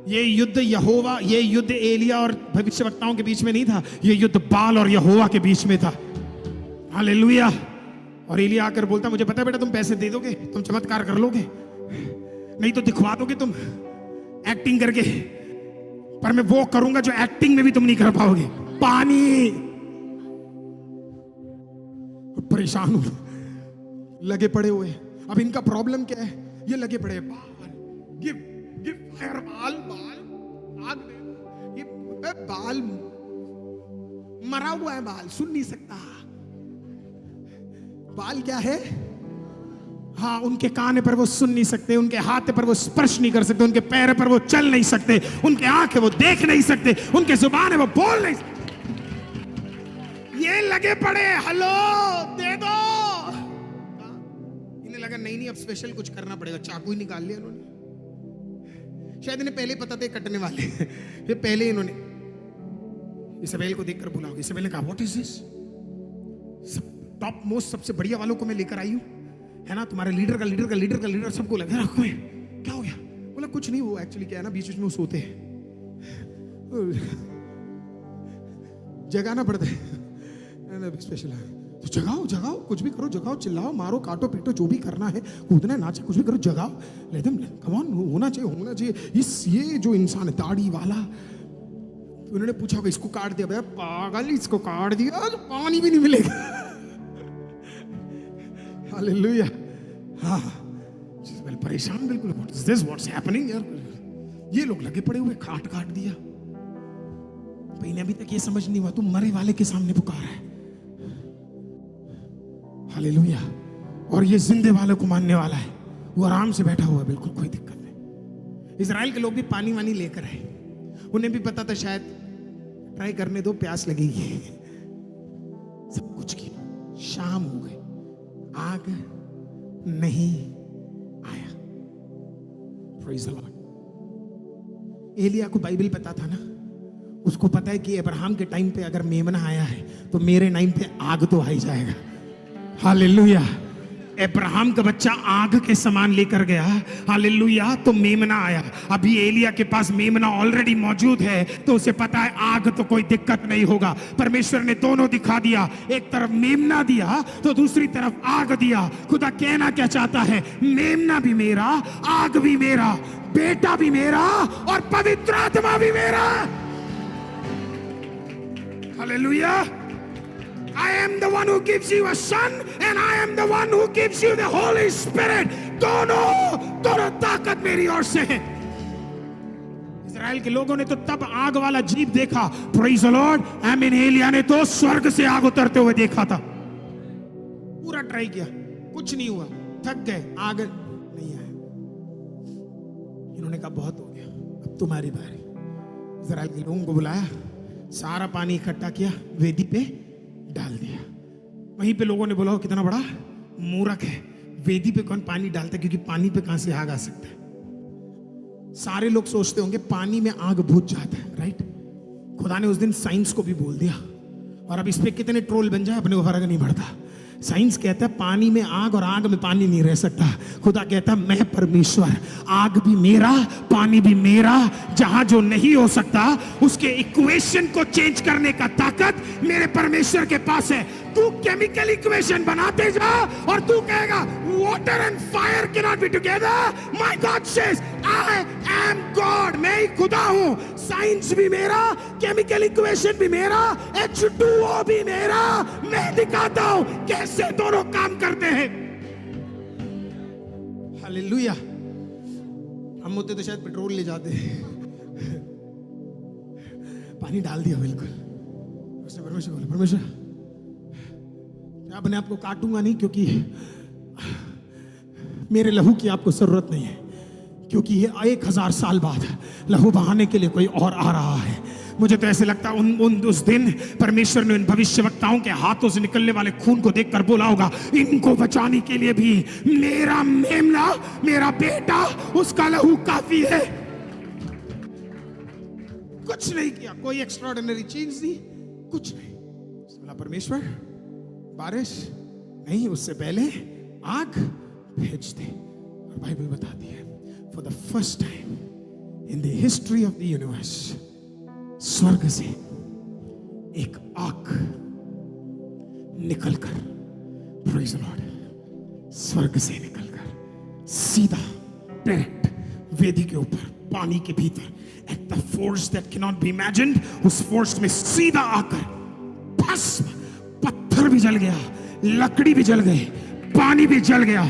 ये युद्ध यहोवा, ये युद्ध एलिया और भविष्यवक्ताओं के बीच में नहीं था, ये युद्ध बाल और यहोवा के बीच में था। हालेलुया। और एलिया आकर बोलता, मुझे पता है बेटा तुम पैसे दे दोगे, तुम चमत्कार कर लोगे, नहीं तो दिखवा दोगे तुम एक्टिंग करके, पर मैं वो करूंगा जो एक्टिंग में भी तुम नहीं कर पाओगे। पानी। परेशान हो, लगे पड़े हुए। अब इनका प्रॉब्लम क्या है? ये लगे पड़े बाल, गिव गिव फायर, बाल बाल आग में, ये बाल मरा हुआ है, बाल सुन नहीं सकता। बाल क्या है? हाँ, उनके कान पर वो सुन नहीं सकते, उनके हाथ पर वो स्पर्श नहीं कर सकते, उनके पैर पर वो चल नहीं सकते, उनके आंखें वो देख नहीं सकते, उनके जुबान है वो बोल नहीं सकते। ये लगे पड़े, हेलो दे दो। इन्हें लगा नहीं नहीं अब स्पेशल कुछ करना पड़ेगा, चाकू ही निकाल लिया इन्होंने। शायद इन्हें पहले पता था कटने वाले। ये पहले इन्होंने इसाबेल को देखकर बोला होगा। इसाबेल ने कहा what is this? Top most सबसे बढ़िया वालों को मैं लेकर आई हूं, है ना, तुम्हारे लीडर का लीडर का लीडर का लीडर सबको लगा रखो है। क्या हो गया? बोला कुछ नहीं, वो एक्चुअली क्या है ना, बीच बीच में वो सोते हैं, जगाना पड़ता है स्पेशल है, तो जगाओ जगाओ, कुछ भी करो, जगाओ, चिल्लाओ, मारो, काटो, पीटो, जो भी करना है, कूदना नाचा, कुछ भी करो, जगाओ, लेट देम कम ऑन, होना चाहिए। ये जो इंसान है दाढ़ी वाला, तो उन्होंने पूछा होगा इसको काट दिया, भैया पागल, इसको काट दिया तो पानी भी नहीं मिलेगा। हालेलुया। हाँ, परेशान बिल्कुल, what is this, what's happening यार। ये लोग लगे पड़े हुए, काट दिया। इन्हें अभी तक ये समझ नहीं हुआ तू मरे वाले के सामने पुकार है। हालेलुया। और ये जिंदे वाले को मानने वाला है, वो आराम से बैठा हुआ है, बिल्कुल कोई दिक्कत नहीं। इजराइल के लोग भी पानी वानी लेकर आए, उन्हें भी पता था शायद ट्राई करने दो, प्यास लगेगी। सब कुछ किया, शाम हो गई, आग नहीं आया। Praise the Lord. एलिया को बाइबल पता था ना, उसको पता है कि अब्राहम के टाइम पे अगर मेमना आया है तो मेरे टाइम पे आग तो आ ही जाएगा। हालेलुया। अब्राहम का बच्चा आग के समान लेकर गया, हालेलुया, तो मेमना आया। अभी एलिया के पास मेमना ऑलरेडी मौजूद है, तो उसे पता है आग तो कोई दिक्कत नहीं होगा। परमेश्वर ने दोनों दिखा दिया, एक तरफ मेमना दिया तो दूसरी तरफ आग दिया। खुदा कहना क्या चाहता है? मेमना भी मेरा, आग भी मेरा, बेटा भी मेरा और पवित्र आत्मा भी मेरा। Hallelujah. I am the one who gives you a son and I am the one who gives you the Holy Spirit. दोनों ताकत मेरी ओर से है। इजराइल के लोगों ने तो तब आग वाला जीव देखा, Praise the Lord। आमीन। एलिया ने तो स्वर्ग से आग उतरते हुए देखा था। पूरा ट्राई किया, कुछ नहीं हुआ, थक गए, आग नहीं आया। इन्होंने कहा बहुत हो गया, अब तुम्हारी बारी। इजराइल के लोगों को बुलाया, सारा पानी इकट्ठा किया, वेदी पे डाल दिया। वहीं पे लोगों ने बोला हो कितना बड़ा मूर्ख है, वेदी पे कौन पानी डालता है, क्योंकि पानी पे कहां से आग आ सकता है। सारे लोग सोचते होंगे पानी में आग बुझ जाता है, राइट। खुदा ने उस दिन साइंस को भी बोल दिया, और अब इस पे कितने ट्रोल बन जाए अपने को फर्क नहीं पड़ता। साइंस कहता है पानी में आग और आग में पानी नहीं रह सकता। खुदा कहता है मैं परमेश्वर, आग भी मेरा, पानी भी मेरा। जहां जो नहीं हो सकता उसके इक्वेशन को चेंज करने का ताकत मेरे परमेश्वर के पास है। तू केमिकल इक्वेशन बनाते जा और तू कहेगा water and fire can not be together. My God says I am God, मैं ही खुदा हूं। साइंस भी मेरा, केमिकल इक्वेशन भी मेरा, H2O भी मेरा। मैं दिखाता हूं कैसे दोनों काम करते हैं। हालेलुया। हम होते तो शायद पेट्रोल ले जाते हैं। पानी डाल दिया बिल्कुल। उसने परमेश्वर बोला, परमेश्वर मैं अपने आप को काटूंगा नहीं, क्योंकि मेरे लहू की आपको जरूरत नहीं है, क्योंकि ये 1000 साल बाद लहू बहाने के लिए कोई और आ रहा है। मुझे तो ऐसे लगता है उस दिन परमेश्वर ने उन भविष्यवक्ताओं के हाथों से निकलने वाले खून को देखकर बोला होगा, इनको बचाने के लिए भी मेरा मेमना, मेरा बेटा, उसका लहू काफी है। कुछ नहीं किया, कोई एक्स्ट्राऑर्डिनरी चीज नहीं, कुछ नहीं। बोला परमेश्वर बारिश नहीं, उससे पहले आग भेज दे। और बाइबल बताती है for the first time in the history of the universe स्वर्ग से एक आग निकलकर, प्रेज़ द लॉर्ड, स्वर्ग से निकलकर सीधा डायरेक्ट वेदी के ऊपर पानी के भीतर at the force that can not be imagined, उस फोर्स में सीधा आकर भस्म, पत्थर भी जल गया, लकड़ी भी जल गई, पानी भी जल गया,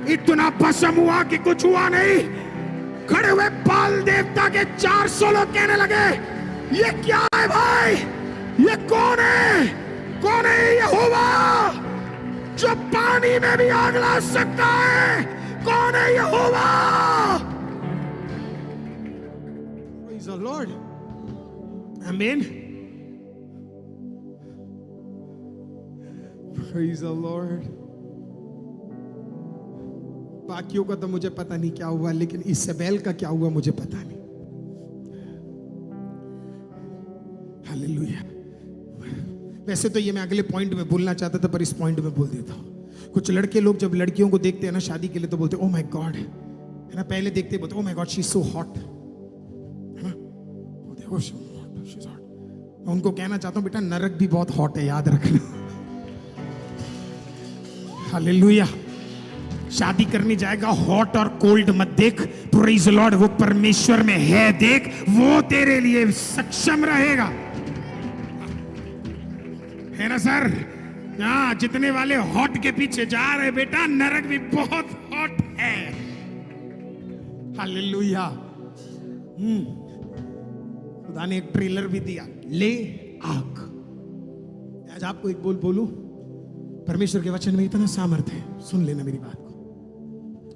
इतना भस्म हुआ कि कुछ हुआ नहीं। खड़े हुए बाल देवता के 400 लोग कहने लगे, ये क्या है भाई, ये कौन है, कौन है यहोवा जो पानी में भी आग ला सकता है, कौन है यहोवा? Praise the Lord. Amen. Praise the Lord. बाकियों का तो मुझे पता नहीं क्या हुआ, लेकिन इसेबेल का क्या हुआ मुझे पता नहीं। हालेलुया। वैसे तो ये मैं अगले पॉइंट में बोलना चाहता था, पर इस पॉइंट में बोल देता हूं। कुछ लड़के लोग जब लड़कियों को देखते हैं ना शादी के लिए, तो बोलते ओह माय गॉड, है ना, पहले देखते बोलते oh my God she is so hot, है ना, देखो शी इज हॉट। मैं उनको कहना चाहता हूं बेटा नरक भी बहुत हॉट है, याद रखना। हालेलुया। शादी करने जाएगा, हॉट और कोल्ड मत देख, प्रेज़ द लॉर्ड, वो परमेश्वर में है देख, वो तेरे लिए सक्षम रहेगा, है ना सर? हाँ, जितने वाले हॉट के पीछे जा रहे बेटा, नरक भी बहुत हॉट है। हालेलुया। खुदा ने एक ट्रेलर भी दिया, ले आग। आज आपको एक बोलूं, परमेश्वर के वचन में इतना सामर्थ्य है, सुन लेना मेरी बात को।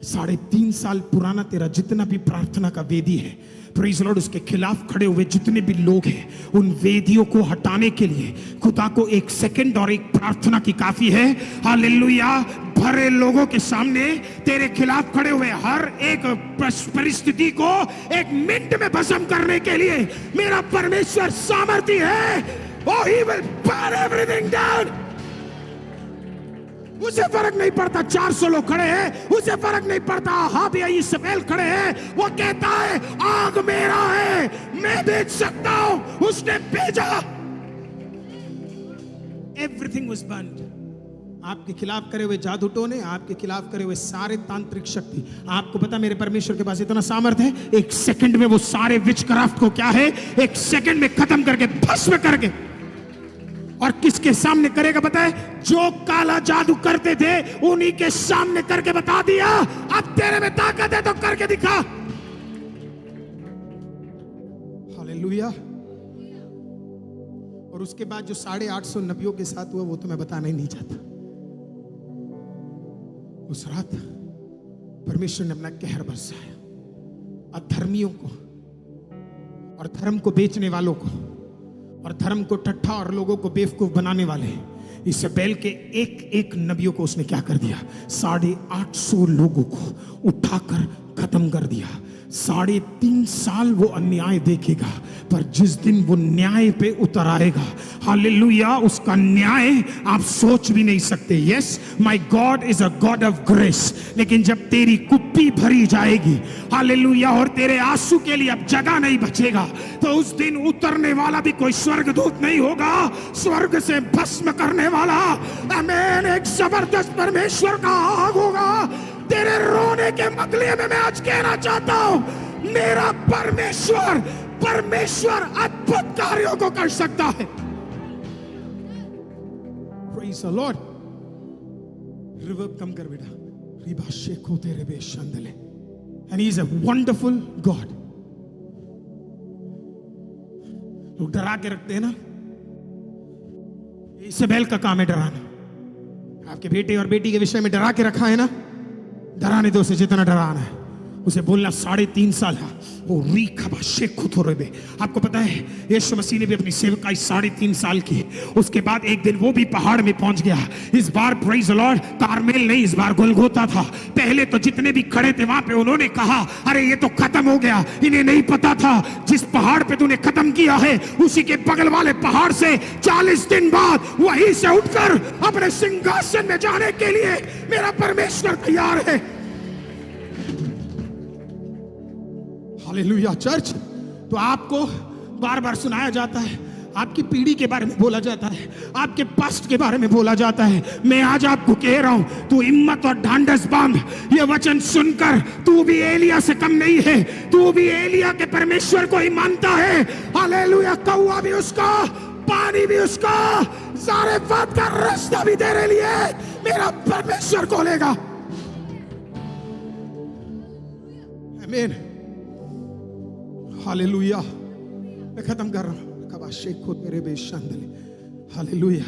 3.5 साल पुराना तेरा जितना भी प्रार्थना का वेदी है, प्रेज़ द लॉर्ड, उसके खिलाफ खड़े हुए जितने भी लोग हैं, उन वेदियों को हटाने के लिए खुदा को 1 सेकंड और एक प्रार्थना की काफी है। हालेलुया। भरे लोगों के सामने तेरे खिलाफ खड़े हुए हर एक परिस्थिति को 1 मिनट में भस्म करने के लिए मेरा परमेश्वर सामर्थी है। Oh, he will burn everything down. उसे फर्क नहीं पड़ता 400 लोग खड़े हैं, उसे फर्क नहीं पड़ता हाबी इसेबेल खड़े हैं, वो कहता है आग मेरा है, मैं भेज सकता हूं, उसने भेजा। Everything was burned. आपके खिलाफ करे हुए जादू टोने, आपके खिलाफ करे हुए सारे तांत्रिक शक्ति, आपको पता मेरे परमेश्वर के पास इतना सामर्थ है, 1 सेकंड में वो सारे विचक्राफ्ट को क्या है, 1 सेकंड में खत्म करके भस्म करके, और किसके सामने करेगा पता है? जो काला जादू करते थे उन्हीं के सामने करके बता दिया, अब तेरे में ताकत है तो करके दिखा। हालेलुया। और उसके बाद जो 850 नबियों के साथ हुआ वो तो मैं बताना ही नहीं चाहता। उस रात परमेश्वर ने अपना कहर बरसाया, अधर्मियों को और धर्म को बेचने वालों को और धर्म को ठट्ठा और लोगों को बेवकूफ बनाने वाले इसेबेल के एक नबियों को उसने क्या कर दिया? 850 लोगों को उठाकर खत्म कर दिया। 3.5 साल वो अन्याय देखेगा, पर जिस दिन वो न्याय पे उतर आएगा, हालेलुया, उसका न्याय आप सोच भी नहीं सकते। Yes, my God is a God of grace. लेकिन जब तेरी कुप्पी भरी जाएगी, हालेलुया, और तेरे आंसू के लिए अब जगह नहीं बचेगा, तो उस दिन उतरने वाला भी कोई स्वर्गदूत नहीं होगा, स्वर्ग से भस्म करने वाला, आमीन, एक जबरदस्त परमेश्वर का आग होगा तेरे रोने के बदले में। मैं आज कहना चाहता हूं, मेरा परमेश्वर अद्भुत कार्यों को कर सकता है। Praise the Lord. रिवर्ब कम कर बेटा, रिबा शेखो तेरे बे शंदले, and he is a wonderful God. लोग डरा के रखते हैं ना, इसेबेल का काम है डराना। आपके बेटे और बेटी के विषय में डरा के रखा है ना, डराने दो उसे जितना डराना है, उसे बोलना 3.5 साल है वो रीखबा शेखुत हो रहे। आपको पता है यीशु मसीह ने भी अपनी सेवकाई 3.5 साल की, उसके बाद एक दिन वो भी पहाड़ में पहुंच गया। इस बार प्रेज़ द लॉर्ड कारमेल नहीं, इस बार गोलगोता था। पहले तो जितने भी खड़े थे वहां पे उन्होंने कहा अरे ये तो खत्म हो गया, इन्हें नहीं पता था जिस पहाड़ पे तूने खत्म किया है उसी के बगल वाले पहाड़ से 40 दिन बाद वहीं से उठकर अपने सिंहासन में जाने के लिए मेरा परमेश्वर तैयार है। हालेलुया। चर्च, तो आपको बार बार सुनाया जाता है आपकी पीढ़ी के बारे में बोला जाता है, आपके पास्ट के बारे में बोला जाता है। मैं आज आपको कह रहा हूं, तू हिम्मत और ढांढस बांध। ये वचन सुनकर तू भी एलिया से कम नहीं है, तू भी एलिया के परमेश्वर को ही मानता है। हालेलुया। कौवा भी उसका, पानी भी उसका, ज़ारेफत का रास्ता भी तेरे लिए मेरा परमेश्वर खोलेगा। आमीन। हालेलुया। मैं खत्म कर रहा हूं। कबाशेखो तेरे बेशंदले। हालेलुया।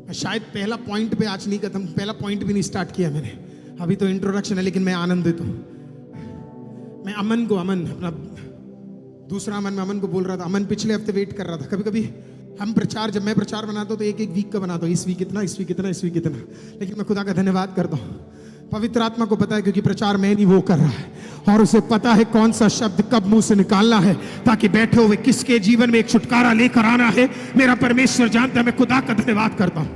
मैं शायद पहला पॉइंट पे आज नहीं खत्म, पहला पॉइंट भी नहीं स्टार्ट किया मैंने, अभी तो इंट्रोडक्शन है, लेकिन मैं आनंदित हूं। मैं अमन अपना दूसरा अमन को बोल रहा था। अमन पिछले हफ्ते वेट कर रहा था। कभी कभी हम प्रचार, जब मैं प्रचार बनाता हूं तो एक वीक का बनाता हूं, इस वीक इतना, इस वीक इतना, इस वीक इतना। लेकिन मैं खुदा का धन्यवाद करता हूं, पवित्र आत्मा को पता है, क्योंकि प्रचार मैं नहीं वो कर रहा है, और उसे पता है कौन सा शब्द कब मुंह से निकालना है, ताकि बैठे हुए किसके जीवन में एक छुटकारा लेकर आना है। मेरा परमेश्वर जानता है। मैं खुदा का धन्यवाद करता हूं।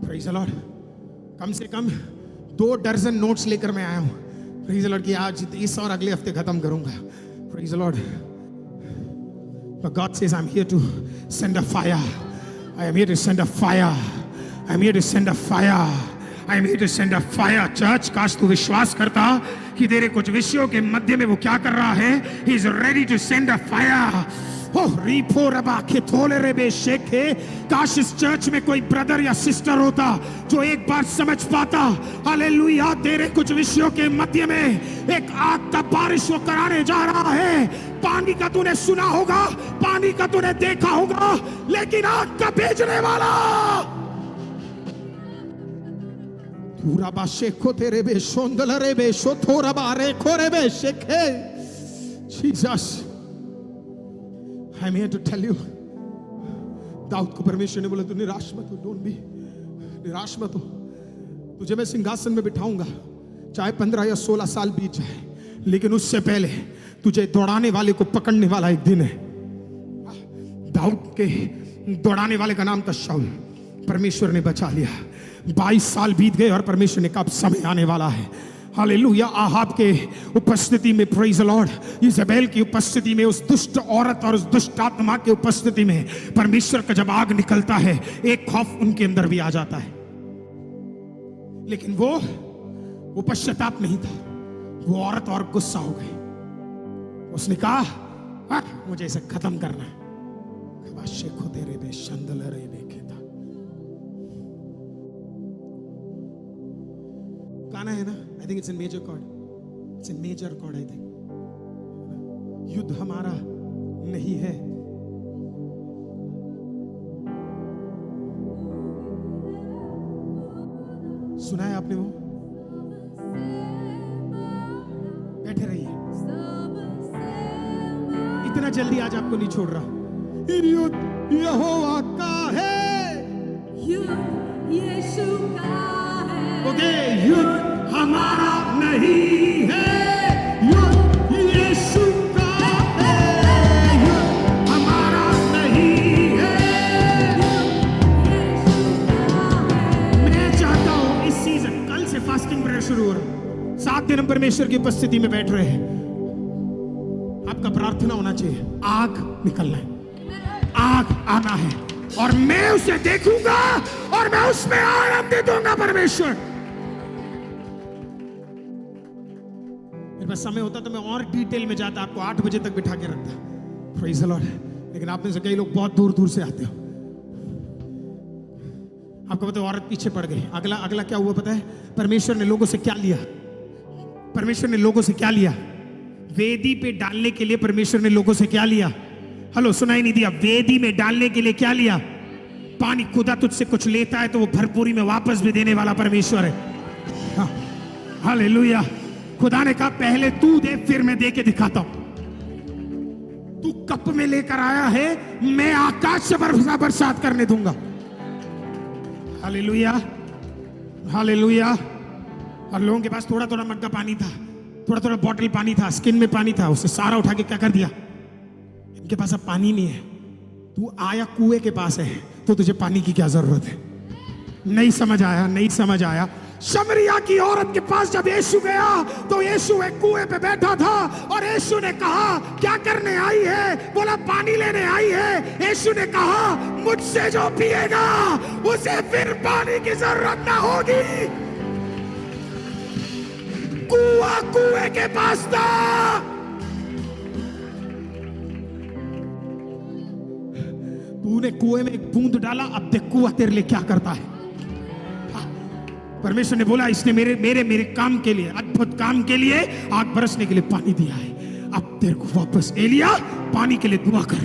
Praise the Lord. कम से कम 2 दर्जन नोट्स लेकर मैं आया हूं। प्रेज़ द लॉर्ड कि आज इस और अगले हफ्ते खत्म करूंगा। Praise the Lord. But God says, I'm here to send a fire. I am here to send a fire. I am here to send a fire. I am here to send a fire. Church, काश तू विश्वास करता कि तेरे कुछ विषयों के मध्य में वो क्या कर रहा है। He is ready to send a fire. ओह रीफो रबा के थोले रे बे शेखे। काश इस चर्च में कोई ब्रदर या सिस्टर होता जो एक बार समझ पाता, हालेलुया, तेरे कुछ विषयों के मध्य में एक आग का बारिश वो कराने जा रहा है। पानी का तूने सुना होगा, पानी का तूने देखा होगा, लेकिन आग का भेजने वाला पूरा बा शेखो तेरे बे शोंदल रे बे शोथोरा बारे खोरे बे शेखे। Jesus, I'm here to tell you, दाऊद को परमेश्वर ने बोला तू निराश मत हो, डोंट बी, निराश मत हो, तुझे मैं सिंहासन में बिठाऊंगा, चाहे 15 या 16 साल बीत जाए, लेकिन उससे पहले तुझे दौड़ाने वाले को पकड़ने वाला एक दिन है। दाऊद के दौड़ाने वाले का नाम था शाऊल। परमेश्वर ने बचा लिया। 22 साल बीत गए और परमेश्वर ने कहा अब समय आने वाला है। हालेलुया। आहाब के उपस्थिति में, प्रेज़ द लॉर्ड, इज़बेल की उपस्थिति में, उस दुष्ट औरत और उस दुष्ट आत्मा की उपस्थिति में परमेश्वर का जब आग निकलता है, एक खौफ उनके अंदर भी आ जाता है। लेकिन वो पश्चाताप नहीं था। वो औरत और गुस्सा हो गई। उसने कहा मुझे इसे खत्म करना है। गाना है ना, I think it's in major chord, it's in major chord I think. युद्ध हमारा नहीं है, सुना है आपने? वो बैठे रहिए, इतना जल्दी आज आपको नहीं छोड़ रहा। युद्ध यहोवा का है, युद्ध यीशु का है। ओके, युद्ध हमारा नहीं है, युद्ध यीशु का है, युद्ध हमारा नहीं है। मैं चाहता हूं इस सीजन, कल से फास्टिंग प्रेयर शुरू हो रहा, 7 दिन हम परमेश्वर की उपस्थिति में बैठ रहे हैं। आपका प्रार्थना होना चाहिए, आग निकलना है, आग आना है, और मैं उसे देखूंगा और मैं उसमें आनंद दूंगा। परमेश्वर, मेरे पास समय होता तो मैं और डिटेल में जाता, आपको 8 बजे तक बिठा के रखता। Praise the Lord. लेकिन आप में से कई लोग बहुत दूर दूर से आते हो। आपको पता है औरत पीछे पड़ गई। अगला क्या हुआ पता है? परमेश्वर ने लोगों से क्या लिया? परमेश्वर ने लोगों से क्या लिया? वेदी पे डालने के लिए परमेश्वर ने लोगों से क्या लिया? हेलो, सुनाई नहीं दिया? वेदी में डालने के लिए क्या लिया? पानी। खुदा तुझसे कुछ लेता है तो वो भरपूरी में वापस भी देने वाला परमेश्वर है। हालेलुया। खुदा ने कहा पहले तू दे, फिर मैं दे के दिखाता हूं। तू कप में लेकर आया है, मैं आकाश से बरसात करने दूंगा। Hallelujah, hallelujah. और लोगों के पास थोड़ा थोड़ा मग्गा पानी था, थोड़ा थोड़ा बॉटल पानी था, स्किन में पानी था, उसे सारा उठा के क्या कर दिया? इनके पास अब पानी नहीं है। तू आया कुएं के पास है तो तुझे पानी की क्या जरूरत है? नहीं समझ आया, नहीं समझ आया। शमरिया की औरत के पास जब यीशु गया तो यीशु एक कुएं पे बैठा था और यीशु ने कहा क्या करने आई है? बोला पानी लेने आई है। यीशु ने कहा मुझसे जो पिएगा उसे फिर पानी की जरूरत ना होगी। कुआं कुएं के पास था। तूने कुएं में एक बूंद डाला, अब देख कुआं तेरे लिए क्या करता है। परमेश्वर ने बोला इसने मेरे मेरे मेरे काम के लिए, अद्भुत काम के लिए आग बरसने के लिए पानी दिया है। अब तेरे को वापस एलिया पानी के लिए दुआ कर,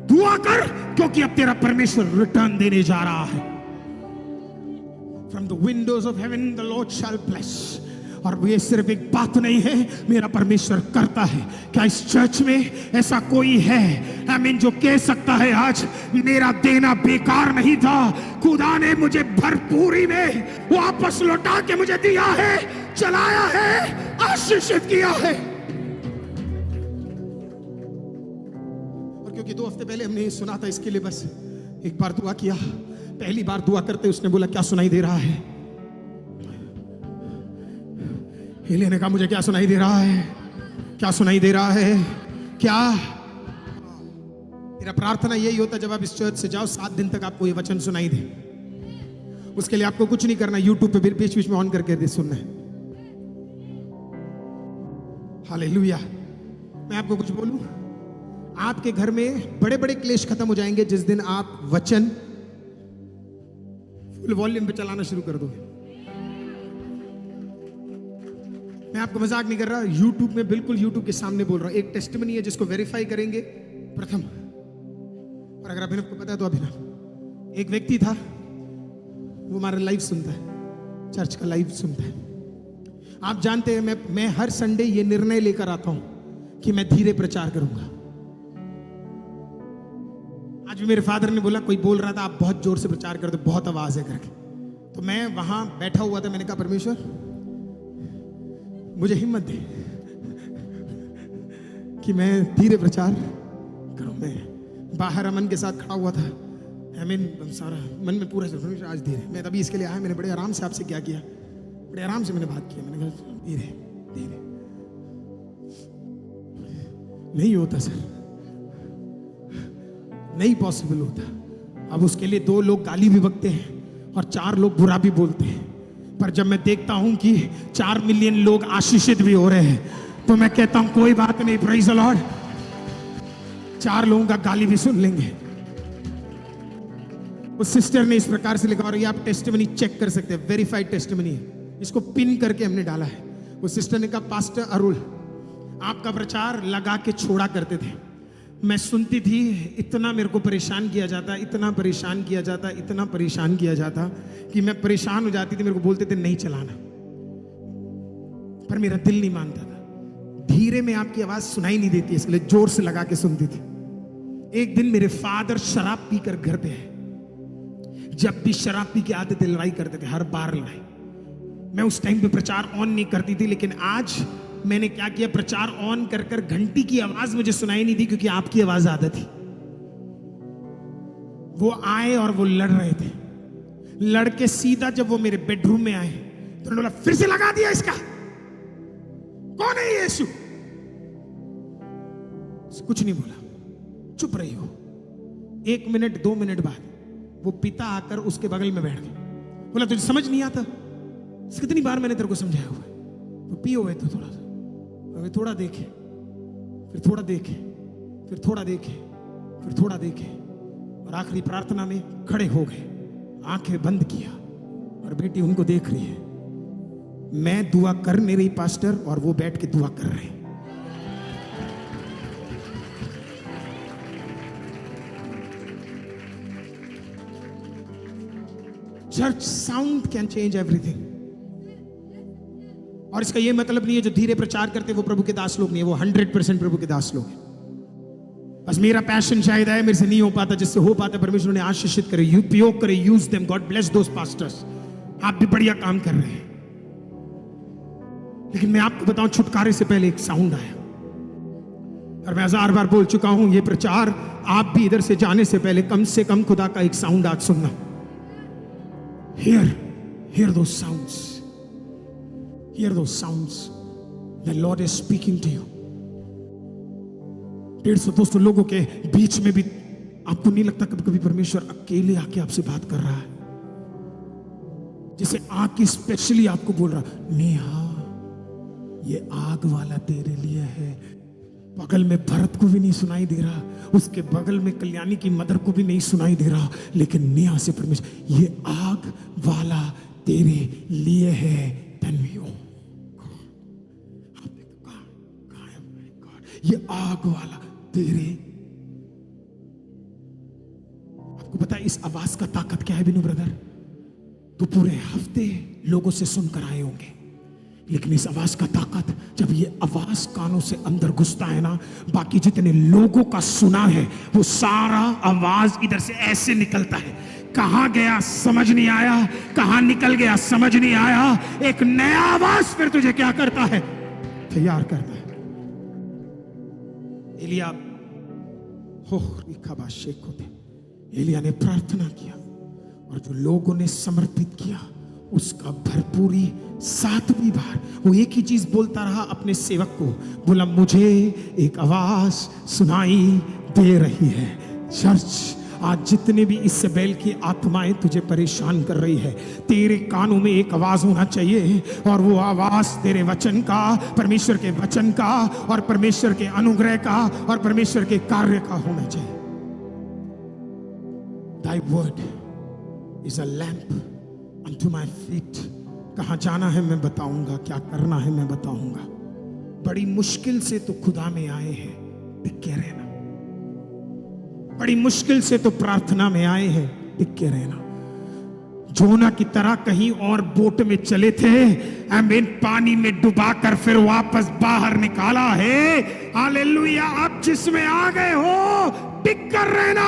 दुआ कर, क्योंकि अब तेरा परमेश्वर रिटर्न देने जा रहा है। From the windows of heaven the Lord shall bless। और ये सिर्फ एक बात नहीं है, मेरा परमेश्वर करता है। क्या इस चर्च में ऐसा कोई है आमीन जो कह सकता है आज मेरा देना बेकार नहीं था, खुदा ने मुझे भरपूरी में वापस लौटा के मुझे दिया है, चलाया है, आशीषित किया है। और क्योंकि 2 हफ्ते पहले हमने ये सुना था, इसके लिए बस एक बार दुआ किया। पहली बार दुआ करते उसने बोला क्या सुनाई दे रहा है? एलिया ने कहा मुझे क्या सुनाई दे रहा है? क्या सुनाई दे रहा है? क्या? मेरा प्रार्थना यही होता जब आप इस चर्च से जाओ 7 दिन तक आपको ये वचन सुनाई दे। उसके लिए आपको कुछ नहीं करना, यूट्यूब पे बीच बीच में ऑन करके दे सुनना है। हालेलुया। मैं आपको कुछ बोलूं, आपके घर में बड़े बड़े क्लेश खत्म हो जाएंगे जिस दिन आप वचन फुल वॉल्यूम पे चलाना शुरू कर दोगे। मैं आपको मजाक नहीं कर रहा, YouTube में बिल्कुल YouTube के सामने बोल रहा हूं। एक टेस्टिमनी है जिसको वेरीफाई करेंगे प्रथम, और अगर अभिनव को पता है तो अभिनव। एक व्यक्ति था, वो हमारा लाइव सुनता है, चर्च का लाइव सुनता है। आप जानते हैं मैं हर संडे ये निर्णय लेकर आता हूं कि मैं धीरे प्रचार करूंगा। आज भी मेरे फादर ने बोला, कोई बोल रहा था आप बहुत जोर से प्रचार करते, बहुत आवाज है करके। तो मैं वहां बैठा हुआ था, मैंने कहा परमेश्वर मुझे हिम्मत दे कि मैं धीरे प्रचार करूं। मैं बाहर अमन के साथ खड़ा हुआ था, सारा मन में पूरा आज धीरे। मैं तभी इसके लिए आया, मैंने बड़े आराम से आपसे क्या किया, बड़े आराम से मैंने बात किया। मैंने कहा धीरे धीरे। नहीं होता सर, नहीं पॉसिबल होता। अब उसके लिए 2 लोग गाली भी बकते हैं और 4 लोग बुरा भी बोलते हैं, पर जब मैं देखता हूं कि 4 मिलियन लोग आशीषित भी हो रहे हैं तो मैं कहता हूं कोई बात नहीं, प्रेज़ द लॉर्ड। 4 लोगों का गाली भी सुन लेंगे। उस सिस्टर ने इस प्रकार से लिखा, और ये आप टेस्टिमनी चेक कर सकते हैं, वेरीफाइड टेस्टिमनी है, इसको पिन करके हमने डाला है। उस सिस्टर ने कहा पास्टर अरुल आपका प्रचार लगा के छोड़ा करते थे, मैं सुनती थी, इतना मेरे को परेशान किया जाता, इतना परेशान किया जाता, इतना परेशान किया जाता कि मैं परेशान हो जाती थी। मेरे को बोलते थे नहीं चलाना, पर मेरा दिल नहीं मानता था। धीरे में आपकी आवाज सुनाई नहीं देती, इसलिए जोर से लगा के सुनती थी। एक दिन मेरे फादर शराब पीकर घर पे आए। जब भी शराब पी के आते थे लड़ाई करते थे, हर बार लड़ाई। मैं उस टाइम पे प्रचार ऑन नहीं करती थी, लेकिन आज मैंने क्या किया, प्रचार ऑन कर कर घंटी की आवाज मुझे सुनाई नहीं दी क्योंकि आपकी आवाज ज्यादा थी। वो आए और वो लड़ रहे थे। लड़के सीधा जब वो मेरे बेडरूम में आए तो उन्होंने बोला फिर से लगा दिया इसका, कौन है यीशु? कुछ नहीं बोला, चुप रही हो। 1 मिनट 2 मिनट बाद वो पिता आकर उसके बगल में बैठ गए। बोला तुझे समझ नहीं आता? कितनी बार मैंने तेरे को समझाया हुआ है, तो पियो है तो थोड़ा सा, अभी थोड़ा देखे, फिर थोड़ा देखे, फिर थोड़ा देखे, फिर थोड़ा देखे, और आखिरी प्रार्थना में खड़े हो गए, आंखें बंद किया, और बेटी उनको देख रही है। मैं दुआ कर नहीं रही पास्टर, और वो बैठ के दुआ कर रहे हैं। Church sound can change everything. और इसका यह मतलब नहीं है जो धीरे प्रचार करते हैं वो प्रभु के दास लोग नहीं है, वो 100% प्रभु के दास लोग हैं। बस मेरा पैशन शायद है, मेरे से नहीं हो पाता, जिससे हो पाता परमेश्वर ने आशीषित करे, उपयोग करे, यूज देम, गॉड ब्लेस दोस पास्टर्स। आप भी बढ़िया काम कर रहे हैं, लेकिन मैं आपको बताऊं छुटकारे से पहले एक साउंड आया, और मैं 1000 बार बोल चुका हूं, ये प्रचार आप भी इधर से जाने से पहले कम से कम खुदा का एक साउंड आज सुनना। Here Hear those sounds. Hear those sounds. The Lord is speaking to you. 150-200 लोगों के बीच में भी आपको नहीं लगता कभी कभी परमेश्वर अकेले आके आपसे बात कर रहा है? जैसे आग की स्पेशली आपको बोल रहा, नेहा ये आग वाला तेरे लिए है। बगल में भरत को भी नहीं सुनाई दे रहा, उसके बगल में कल्याणी की मदर को भी नहीं सुनाई दे रहा, लेकिन नेहा से परमेश्वर, ये आग वाला तेरे लिए है। तन्वियों ये आग वाला तेरे, आपको पता है इस आवाज का ताकत क्या है बिनु ब्रदर? तो पूरे हफ्ते लोगों से सुनकर आए होंगे, लेकिन इस आवाज का ताकत, जब ये आवाज कानों से अंदर घुसता है ना, बाकी जितने लोगों का सुना है वो सारा आवाज इधर से ऐसे निकलता है। कहां गया समझ नहीं आया, कहां निकल गया समझ नहीं आया, एक नया आवाज फिर तुझे क्या करता है? तैयार करता है। एलिया ने प्रार्थना किया और जो लोगों ने समर्पित किया उसका भरपूरी 7वीं बार वो एक ही चीज बोलता रहा अपने सेवक को, बोला मुझे एक आवाज सुनाई दे रही है। चर्च, आज जितने भी इसेबेल की आत्माएं तुझे परेशान कर रही है, तेरे कानों में एक आवाज होना चाहिए, और वो आवाज तेरे वचन का, परमेश्वर के वचन का, और परमेश्वर के अनुग्रह का, और परमेश्वर के कार्य का होना चाहिए। Thy word is a lamp unto my feet. कहां जाना है मैं बताऊंगा, क्या करना है मैं बताऊंगा। बड़ी मुश्किल से तो खुदा में आए हैं, टिक के रहना। बड़ी मुश्किल से तो प्रार्थना में आए हैं, टिक के रहना। जोना की तरह कहीं और बोट में चले थे, आमीन, पानी में डुबाकर फिर वापस बाहर निकाला है। हालेलुया। आप जिसमें आ गए हो, टिक कर रहना।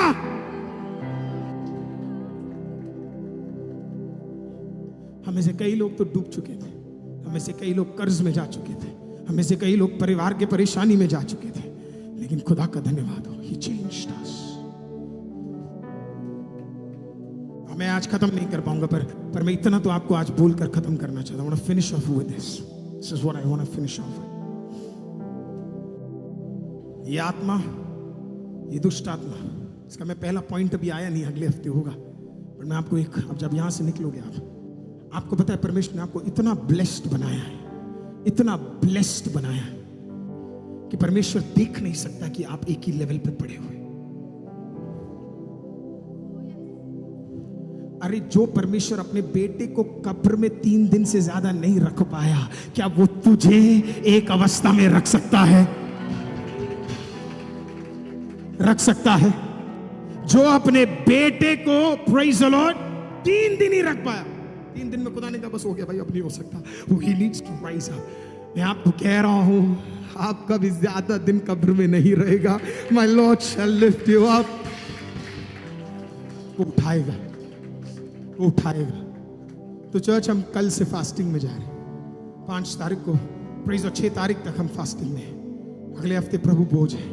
हमें से कई लोग तो डूब चुके थे, हमें से कई लोग कर्ज में जा चुके थे, हमें से कई लोग परिवार के परेशानी में जा चुके थे, लेकिन खुदा का धन्यवाद हो, He changed us। मैं आज खत्म नहीं कर पाऊंगा, पर मैं इतना तो आपको आज बोलकर खत्म करना चाहता हूं। I want to finish off with this. This is what I want to finish off with. ये आत्मा, ये दुष्ट आत्मा, इसका मैं पहला पॉइंट अभी आया नहीं, अगले हफ्ते होगा, पर मैं आपको एक, अब जब यहां से निकलोगे आपको पता है परमेश्वर ने आपको इतना ब्लेस्ड बनाया है, इतना ब्लेस्ड बनाया है कि परमेश्वर देख नहीं सकता कि आप एक ही लेवल पे पड़े हुए। अरे जो परमेश्वर अपने बेटे को कब्र में 3 दिन से ज्यादा नहीं रख पाया, क्या वो तुझे एक अवस्था में रख सकता है? रख सकता है। जो अपने बेटे को, प्रेज़ द लॉर्ड, 3 दिन ही रख पाया, 3 दिन में खुदा ने कहा बस हो गया भाई, अब नहीं हो सकता, वो ही नीड्स टू राइज अप। मैं आपको कह रहा हूं, आपका भी ज्यादा दिन कब्र में नहीं रहेगा। My Lord shall lift you up. वो उठाएगा, वो उठाएगा। तो चर्च, हम कल से फास्टिंग में जा रहे हैं, 5 तारीख को, प्रेज़, और 6 तारीख तक हम फास्टिंग में हैं। अगले हफ्ते प्रभु भोज है,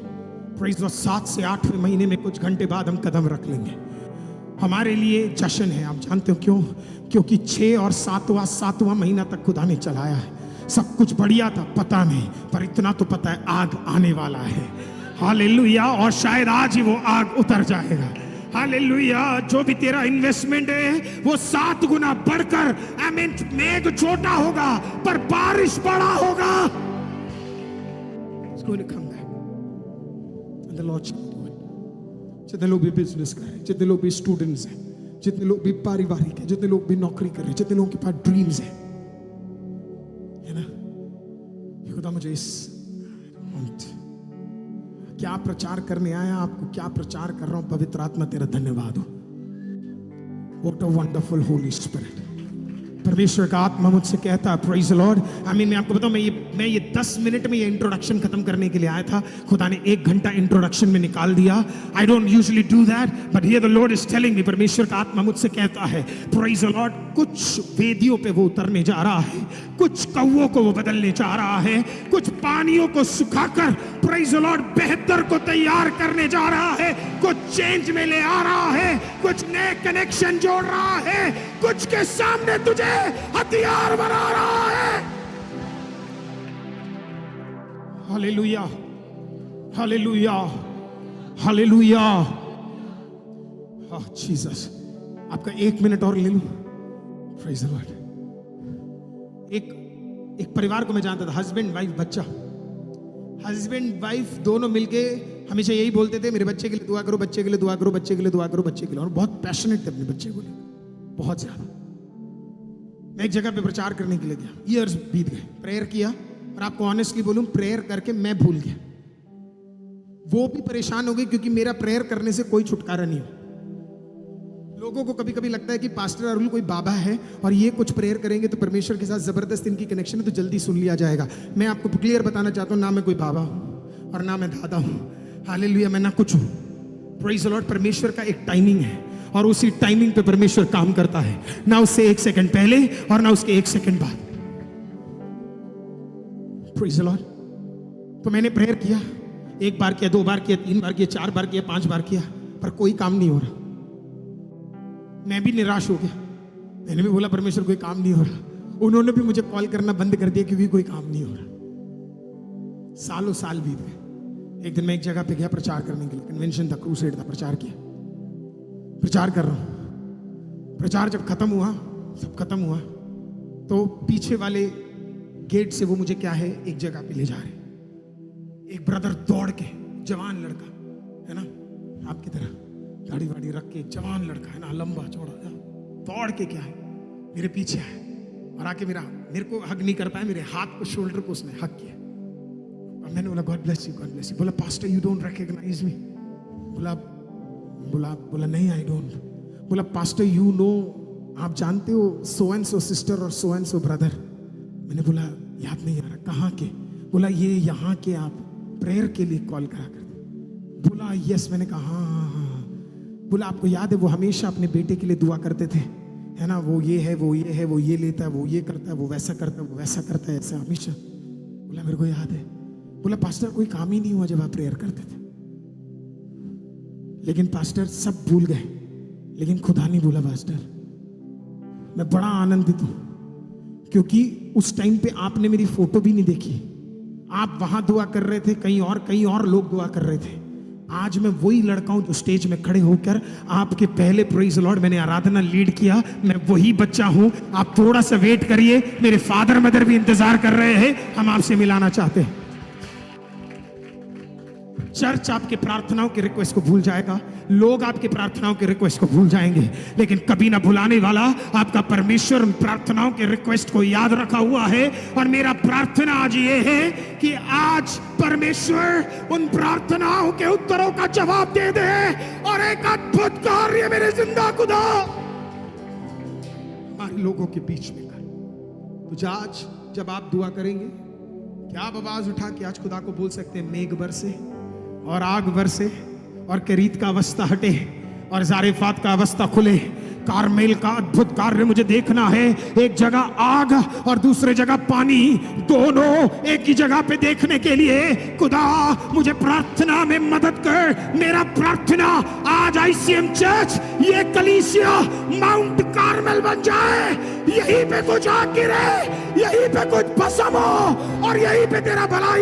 प्रेज़, और 7 से 8वें महीने में कुछ घंटे बाद हम कदम रख लेंगे। हमारे लिए जश्न है, आप जानते हो क्यों? क्योंकि 6 और 7वां महीना तक खुदा ने चलाया है। सब कुछ बढ़िया था, पता नहीं, पर इतना तो पता है आग आने वाला है। हालेलुया। और शायद आज ही वो आग उतर जाएगा। हालेलुया। जो भी तेरा इन्वेस्टमेंट है वो 7 गुना बढ़कर, आमीन, मेघ छोटा होगा पर बारिश बड़ा होगा। It's going to come back. And the Lord shall do it. जितने लोग भी बिजनेस कर रहे हैं, जितने लोग भी स्टूडेंट्स हैं, जितने लोग भी पारिवारिक हैं, जितने लोग भी नौकरी कर रहे हैं, जितने लोगों के पास ड्रीम्स हैं, है ना, खुदा मुझे इस क्या प्रचार करने आया, आपको क्या प्रचार कर रहा हूं, पवित्र आत्मा तेरा धन्यवाद हो। What a wonderful Holy Spirit। परमेश्वर का आत्मा मुझसे कहता है, प्रेज़ द लॉर्ड। आमीन। मैं आपको बताऊं, मैं ये मैं ये 10 मिनट में ये इंट्रोडक्शन खत्म करने के लिए आया था, खुदा ने 1 घंटा इंट्रोडक्शन में निकाल दिया। I don't usually do that, but here the Lord is telling me, परमेश्वर का आत्मा मुझसे कहता है, प्रेज द लॉर्ड, कुछ वेदियों पे वो उतरने जा रहा है, कुछ कौवों को वो बदलने जा रहा है, कुछ पानियों को सुखाकर प्रेज द लॉर्ड बेहतर को तैयार करने जा रहा है, कुछ चेंज में ले आ रहा है, कुछ नए कनेक्शन जोड़ रहा है, कुछ के सामने तुझे हथियार बना रहा है। Hallelujah, hallelujah, hallelujah. जीसस, आपका 1 मिनट और ले लूं। Praise the Lord. एक परिवार को मैं जानता था, हस्बैंड वाइफ बच्चा, हस्बैंड वाइफ दोनों मिलके हमेशा यही बोलते थे, मेरे बच्चे के लिए दुआ करो, बच्चे के लिए दुआ करो, बच्चे के लिए दुआ करो, बच्चे के लिए, और बहुत पैशनेट थे अपने बच्चे को लेकर, बहुत ज्यादा। मैं एक जगह पे प्रचार करने के लिए गया, ईयर्स बीत गए, प्रेयर किया, और आपको ऑनेस्टली बोलूं, प्रेयर करके मैं भूल गया। वो भी परेशान हो गई, क्योंकि मेरा प्रेयर करने से कोई छुटकारा नहीं हो। लोगों को कभी कभी लगता है कि पास्टर अरुल कोई बाबा है और ये कुछ प्रेयर करेंगे तो परमेश्वर के साथ जबरदस्त इनकी कनेक्शन है तो जल्दी सुन लिया जाएगा। मैं आपको क्लियर बताना चाहता हूं, ना मैं कोई बाबा हूं और ना मैं दादा हूं, हालेलुया, मैं ना कुछ हूं। Praise the Lord. परमेश्वर का एक टाइमिंग है और उसी टाइमिंग पे परमेश्वर काम करता है, ना उससे 1 सेकंड पहले और ना उसके 1 सेकंड बाद। Praise the Lord. तो मैंने प्रेयर किया, 1 बार किया, 2 बार किया, 3 बार किया, 4 बार किया, 5 बार किया, पर कोई काम नहीं हो रहा। मैं भी निराश हो गया, मैंने भी बोला परमेश्वर कोई काम नहीं हो रहा। उन्होंने भी मुझे कॉल करना बंद कर दिया क्योंकि कोई काम नहीं हो रहा। सालों साल बीत गए। एक दिन मैं एक जगह पे गया प्रचार करने के लिए, कन्वेंशन था, क्रूसेड था, प्रचार किया, प्रचार कर रहा हूं। प्रचार जब खत्म हुआ, सब खत्म हुआ, तो पीछे वाले गेट से वो मुझे क्या है एक जगह पे ले जा रहे। एक ब्रदर दौड़ के, जवान लड़का है ना, आपकी तरह गाड़ी वाड़ी रख के, जवान लड़का है ना, लंबा चौड़ा, दौड़ के क्या है मेरे पीछे आए और आके मेरे को हग नहीं कर पाया, मेरे हाथ को, शोल्डर को उसने हग किया। और मैंने बोला God bless you, God bless you. बोला पास्टर यू डोंट रिकॉग्नाइज मी। बोला नहीं आई डोंट। बोला पास्टर यू नो, आप जानते हो सो एंड सो सिस्टर और सो एंड सो ब्रदर। मैंने बोला याद नहीं आ रहा, कहाँ के? बोला ये यहाँ के, आप प्रेयर के लिए कॉल करा करते। बोला यस। मैंने कहा हाँ। बोला आपको याद है वो हमेशा अपने बेटे के लिए दुआ करते थे, है ना, वो ये है, वो ये है, वो ये लेता है, वो ये करता है, वो वैसा करता है, वो वैसा करता है, ऐसा हमेशा। बोला मेरे को याद है। बोला पास्टर कोई काम ही नहीं हुआ जब आप प्रेयर करते थे। लेकिन पास्टर सब भूल गए, लेकिन खुदा नहीं भूला पास्टर। मैं बड़ा आनंदित हूं क्योंकि उस टाइम पे आपने मेरी फोटो भी नहीं देखी। आप वहां दुआ कर रहे थे, कहीं और लोग दुआ कर रहे थे। आज मैं वही लड़का हूं जो स्टेज में खड़े होकर आपके पहले प्रेज लॉर्ड मैंने आराधना लीड किया। मैं वही बच्चा हूं। आप थोड़ा सा वेट करिए, मेरे फादर मदर भी इंतजार कर रहे हैं, हम आपसे मिलाना चाहते हैं। चर्च आपके प्रार्थनाओं की रिक्वेस्ट को भूल जाएगा, लोग आपकी प्रार्थनाओं की रिक्वेस्ट को भूल जाएंगे, लेकिन कभी ना भुलाने वाला आपका परमेश्वर उन प्रार्थनाओं के रिक्वेस्ट को याद रखा हुआ है। और मेरा प्रार्थना आज ये है कि आज परमेश्वर उन प्रार्थनाओं के उत्तरों का जवाब दे दे और एक अद्भुत कार्य मेरे जिंदा खुदा हमारे लोगों के बीच में कर। तो आज जब आप दुआ करेंगे, क्या आप आवाज उठा के आज खुदा को बोल सकते हैं, मेघ बरसे और आग बरसे और करीत का अवस्था हटे और जारेफात का अवस्था खुले। कारमेल का अद्भुत कार्य मुझे देखना है। एक जगह आग और दूसरे जगह पानी, दोनों एक ही जगह पे देखने के लिए खुदा मुझे प्रार्थना में मदद कर। मेरा प्रार्थना आज ICM चर्च, ये कलीसिया माउंट कारमेल बन जाए। यहीं पे कुछ आग गिरे, यहीं पे कुछ भस्म हो और यहीं पे तेरा भलाई